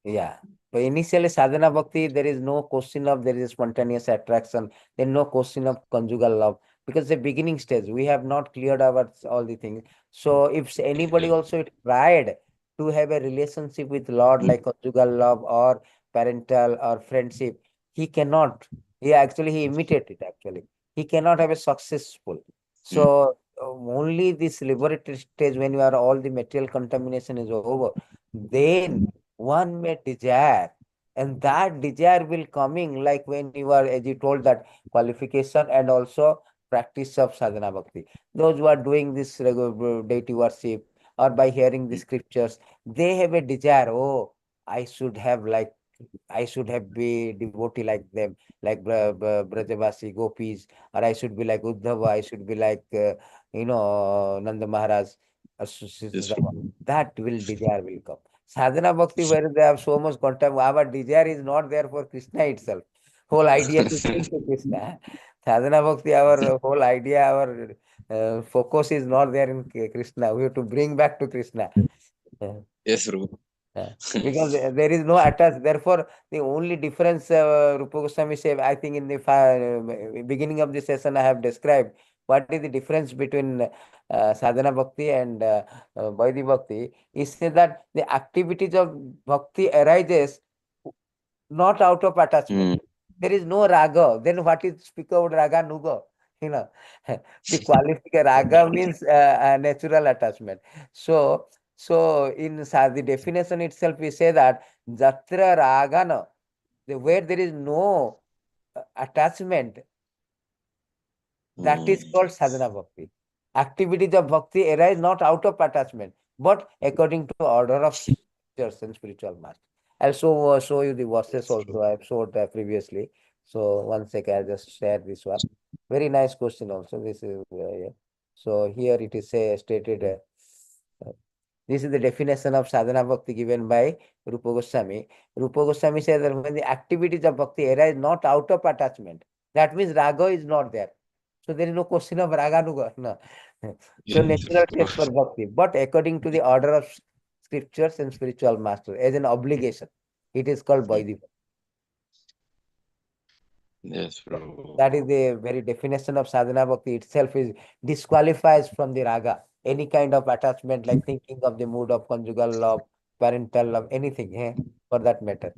Yeah. But initially, sadhana bhakti, there is no question of there is spontaneous attraction. There is no question of conjugal love because the beginning stage we have not cleared our all the things. So if anybody also tried to have a relationship with Lord like conjugal love or parental or friendship, he cannot. He imitated actually. He cannot have a successful.
Mm,
So only this liberated stage when you are all the material contamination is over, then one may desire, and that desire will coming like when you are, as you told, that qualification and also practice of sadhana bhakti. Those who are doing this regular deity worship or by hearing the scriptures, they have a desire. Oh, I should have like I should have be devotee like them, like Brajavasi gopis, or I should be like Uddhava, I should be like Nanda Maharaj.
yes,
That will desire will come. Sadhana Bhakti, where they have so much contact, our desire is not there for Krishna itself. Whole idea to think to Krishna. Sadhana Bhakti, our whole idea, our focus is not there in Krishna. We have to bring back to Krishna. Uh,
yes, bro.
uh, because there is no attach. Therefore, the only difference Rupa Goswami said, I think in the beginning of the session, I have described what is the difference between sadhana bhakti and Vaidhi bhakti. He said that the activities of bhakti arises not out of attachment.
Mm,
There is no raga. Then what is speak about Raganuga? You know, the qualification raga means natural attachment. So, so in the definition itself, we say that jatra ragana, where there is no attachment, that is
mm,
called sadhana bhakti. Activities of bhakti arise not out of attachment, but according to order of scriptures and spiritual master. I'll show you the verses
yes,
also.
bro.
I've showed previously. So one second, I'll just share this one. Very nice question also. This is yeah. So here it is stated. Uh, this is the definition of sadhana bhakti given by Rupa Goswami. Rupa Goswami says that when the activities of bhakti arise not out of attachment, that means raga is not there. So there is no question of Raganuga. No. So
Yes,
natural
bro.
taste for bhakti, but according to the order of scriptures and spiritual master, as an obligation, it is called Vaidhi.
Yes,
That is
bro.
the very definition of sadhana bhakti itself is disqualifies from the raga. Any kind of attachment, like thinking of the mood of conjugal love, parental love, anything, for that matter.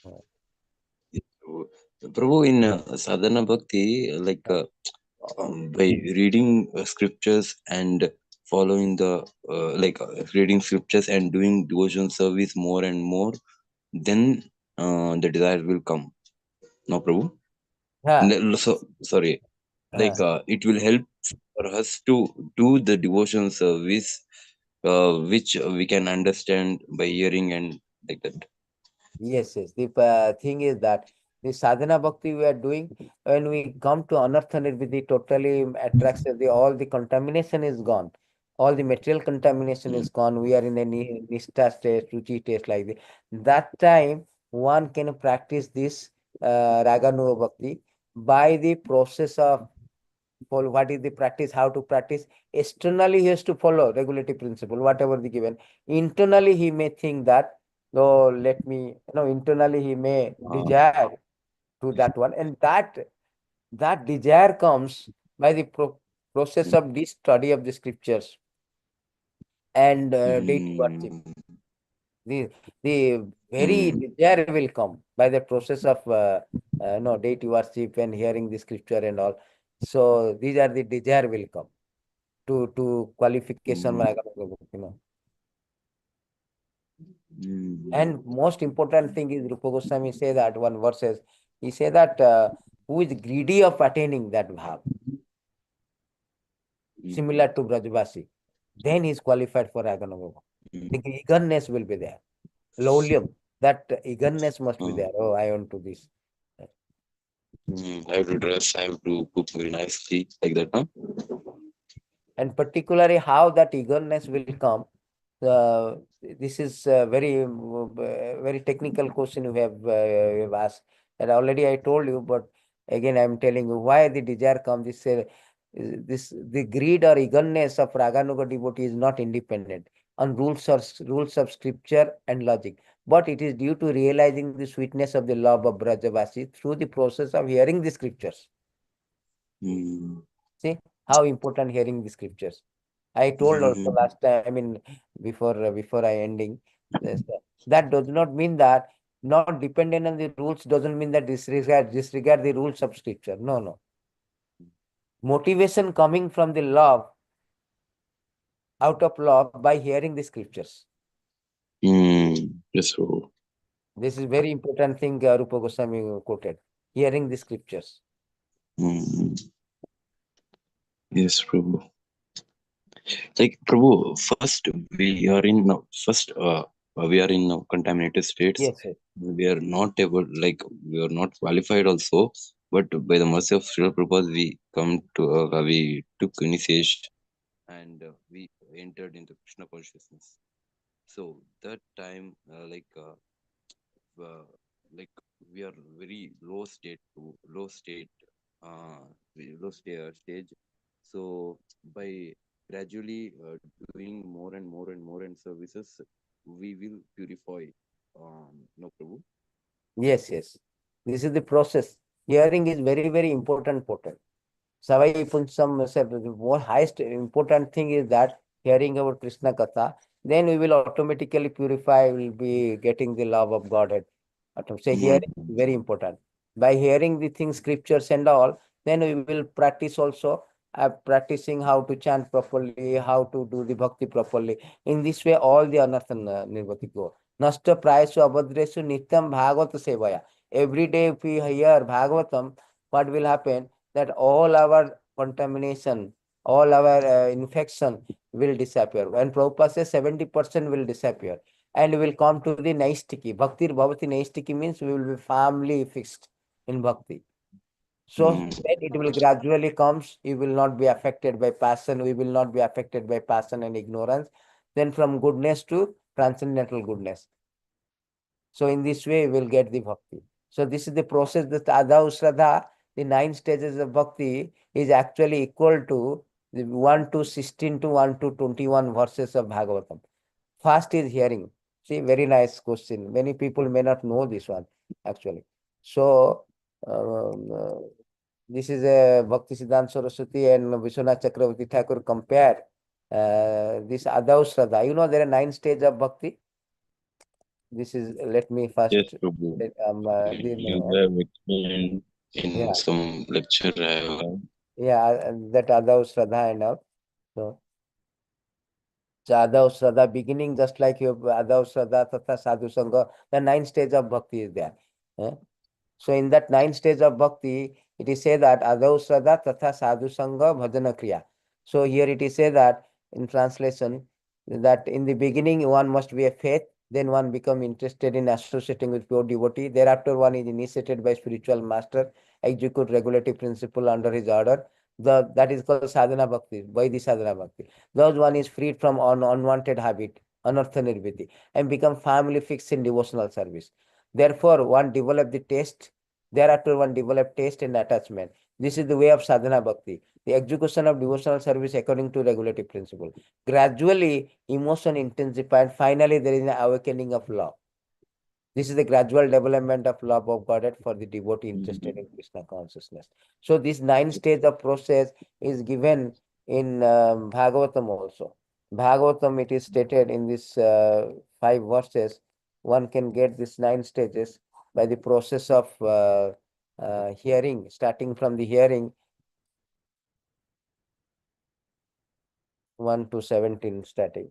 Uh,
Prabhu, in sadhana bhakti, like by reading scriptures and following the reading scriptures and doing devotion service more and more, then the desire will come. No, Prabhu.
huh,
So sorry,
huh.
it will help for us to do the devotion service, which we can understand by hearing and like that.
Yes, yes. The thing is that the sadhana bhakti we are doing, when we come to anartha nirviti, totally attraction, all the contamination is gone. All the material contamination
Mm,
is gone. We are in a nishta state, ruchi state like this. That time, one can practice this raganuga bhakti by the process of follow. What is the practice? How to practice? Externally, he has to follow regulative principle, whatever the given. Internally, he may think that, oh, let me, internally he may
uh,
desire to that one, and that desire comes by the process of this study of the scriptures and deity worship.
mm,
The very
mm,
desire will come by the process of no deity worship and hearing the scripture and all. So these are the desire will come to qualification.
mm,
And
mm,
most important thing is Rupa Goswami say that one verses, he say that who is greedy of attaining that bhav. similar to Brajavasi, then he is qualified for Raganuga. The eagerness will be there. Lowlyam, that eagerness must be there. Oh, I want to this.
I have to dress, I have to cook very nicely, like that, huh?
And particularly how that eagerness will come. This is very technical question you have asked. And already I told you, but again I am telling you why the desire comes. The greed or eagerness of Raganuga devotee is not independent on rules of scripture and logic, but it is due to realizing the sweetness of the love of Brajavasi through the process of hearing the scriptures. See how important hearing the scriptures. I told also last time, I mean, before I ending, that does not mean that not dependent on the rules doesn't mean that disregard the rules of scripture. No, no. Motivation coming from the love, out of love by hearing the scriptures.
Yes, Prabhu.
This is very important thing Rupa Goswami quoted. Hearing the scriptures.
Yes, Prabhu. Like Prabhu, first we are in now. First, we are in now contaminated states.
Yes, yes.
We are not able, like we are not qualified also. But by the mercy of Srila Prabhupada, we took initiation and we entered into Krishna consciousness. So that time, uh, like we are very stage. So by gradually doing more and more and more in services, we will purify. No, Prabhu.
Yes, yes. This is the process. Hearing is very important. Savai Punsam said the more highest important thing is that hearing about Krishna Katha, then we will automatically purify, will be getting the love of Godhead. Say hearing is very important. By hearing the things, scriptures and all, then we will practice also, practicing how to chant properly, how to do the bhakti properly. In this way, all the anartha nirvati go. Nasta prayasu abhadresu nityam bhagavata sevaya. Every day if we hear Bhagavatam, what will happen? That all our contamination, all our infection will disappear. When Prabhupada says 70% will disappear and will come to the naistiki. Bhakti Bhavati naistiki means we will be firmly fixed in bhakti. So then it will gradually comes, you will not be affected by passion, we will not be affected by passion and ignorance. Then from goodness to transcendental goodness. So in this way, we will get the bhakti. So this is the process that Adha Shraddha, the 9 stages of bhakti, is actually equal to the 1 to 16 to 1 to 21 verses of Bhagavatam. First is hearing. See, very nice question. Many people may not know this one, actually. So, um, uh, this is a Bhakti Siddhanta Saraswati and Vishwanath Chakravarti Thakur compare this Adha Shraddha. You know, there are 9 stages of bhakti. This is, let me first,
Yes, Prabhu. You have explained in
yeah,
some lecture I have.
that Adha Shraddha and all. So, Adha Shraddha beginning just like your Adha Shraddha Tatha Sadhu Sangha, the 9 stage of bhakti is there. Eh? So in that 9 stage of bhakti, it is said that Adau Shraddha Tatha Sadhu Sangha Bhajana Kriya. So here it is said that in translation that in the beginning one must be a faith, then one become interested in associating with pure devotee. Thereafter one is initiated by spiritual master, execute regulative principle under his order. That is called sadhana bhakti, Vaidhi sadhana bhakti. Thus one is freed from unwanted habit, anartha nirviti, and become firmly fixed in devotional service. Therefore, one develop the taste. Thereafter, one develop taste and attachment. This is the way of sadhana bhakti, the execution of devotional service according to regulative principle. Gradually, emotion intensified. Finally, there is an awakening of love. This is the gradual development of love of Godhead for the devotee interested in Krishna consciousness. So, this 9 stage of process is given in Bhagavatam also. Bhagavatam, it is stated in this 5 verses. One can get these 9 stages by the process of hearing, starting from the hearing 1 to 17 starting.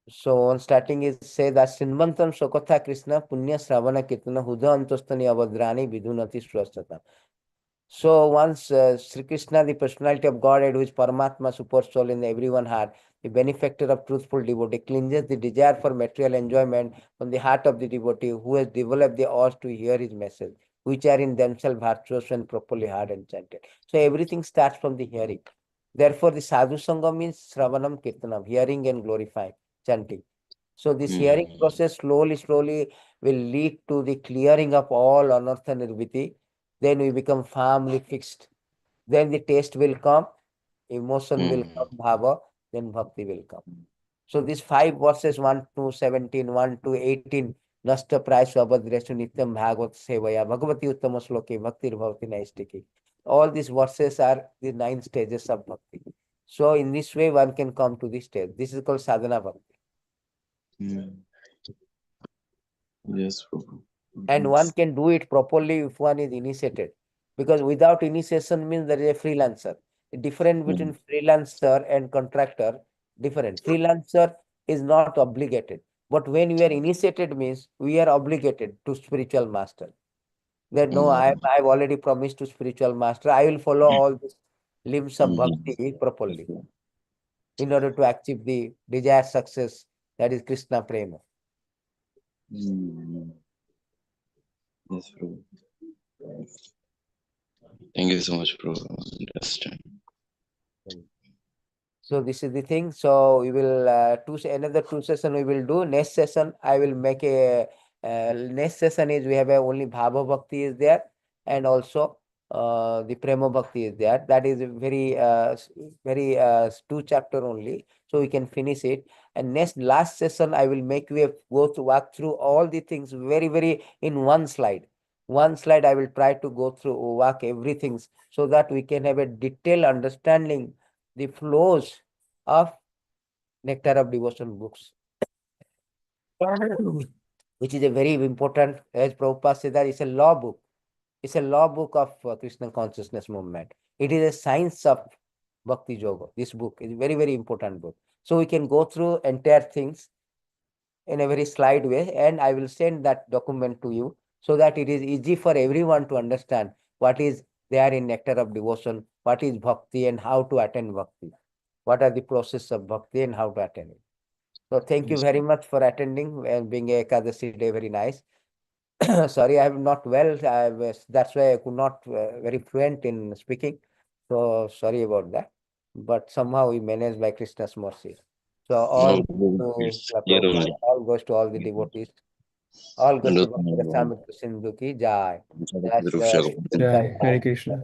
So on starting is say that Sinvantam Sokotha Krishna Punya Sravana Kirtana Huda Antostani Avadrani Vidunati Swastata. So once Sri Krishna, the personality of Godhead, who is Paramatma, super soul in everyone heart, the benefactor of truthful devotee, cleanses the desire for material enjoyment from the heart of the devotee who has developed the urge to hear his message, which are in themselves virtuous and properly heard and chanted. So everything starts from the hearing. Therefore, the sadhu sangha means Sravanam Kirtanam, hearing and glorifying, chanting. So this hearing process slowly will lead to the clearing of all anartha nirviti. Then we become firmly fixed. Then the taste will come, emotion will come, bhava, then bhakti will come. So these 5 verses, 1 to 17, 1 to 18, Nasta Pray Swabhadresu Nityam Bhagavat Sevaya, Bhagavati Uttama Sloke, Bhaktir Bhavati Naistiki. All these verses are the 9 stages of bhakti. So in this way, one can come to this stage. This is called sadhana bhakti.
Yes, Prabhu.
And one can do it properly if one is initiated. Because without initiation means there is a freelancer. The difference between freelancer and contractor, different. Freelancer is not obligated. But when we are initiated means we are obligated to spiritual master. That no, I've already promised to spiritual master. I will follow all these limbs of bhakti properly in order to achieve the desired success, that is Krishna prema.
Yes, Prabhu. Thank you so much, Prabhu. Understand.
So this is the thing. So we will another 2 session we will do. Next session I will make a next session is we have a only Bhava Bhakti is there, and also the Prema Bhakti is there. That is a very 2 chapter only. So we can finish it. And next last session I will make you walk through all the things very in one slide. One slide I will try to go through walk everything so that we can have a detailed understanding the flows of Nectar of Devotion books, which is a very important, as Prabhupada said, that it's a law book. It's a law book of Krishna consciousness movement. It is a science of Bhakti Yoga. This book is a very important book. So we can go through entire things in a very slide way, and I will send that document to you so that it is easy for everyone to understand what is there in Nectar of Devotion, what is Bhakti and how to attain Bhakti. What are the process of bhakti and how to attend it. So thank you very much for attending and being a Ekadasi day very nice. Sorry, I am not well. That's why I could not very fluent in speaking. So sorry about that. But somehow we managed by Krishna's mercy. So
No,
all
Prabhu,
to
it's clear
Prabhupada,
only.
all goes to all the devotees. All goes
And
to
also,
Bhakti Rasamrita Sindhu ki jai.
Jai
That's
Shri Krishna.
Krishna
Jai Hare
Bhakti.
Krishna.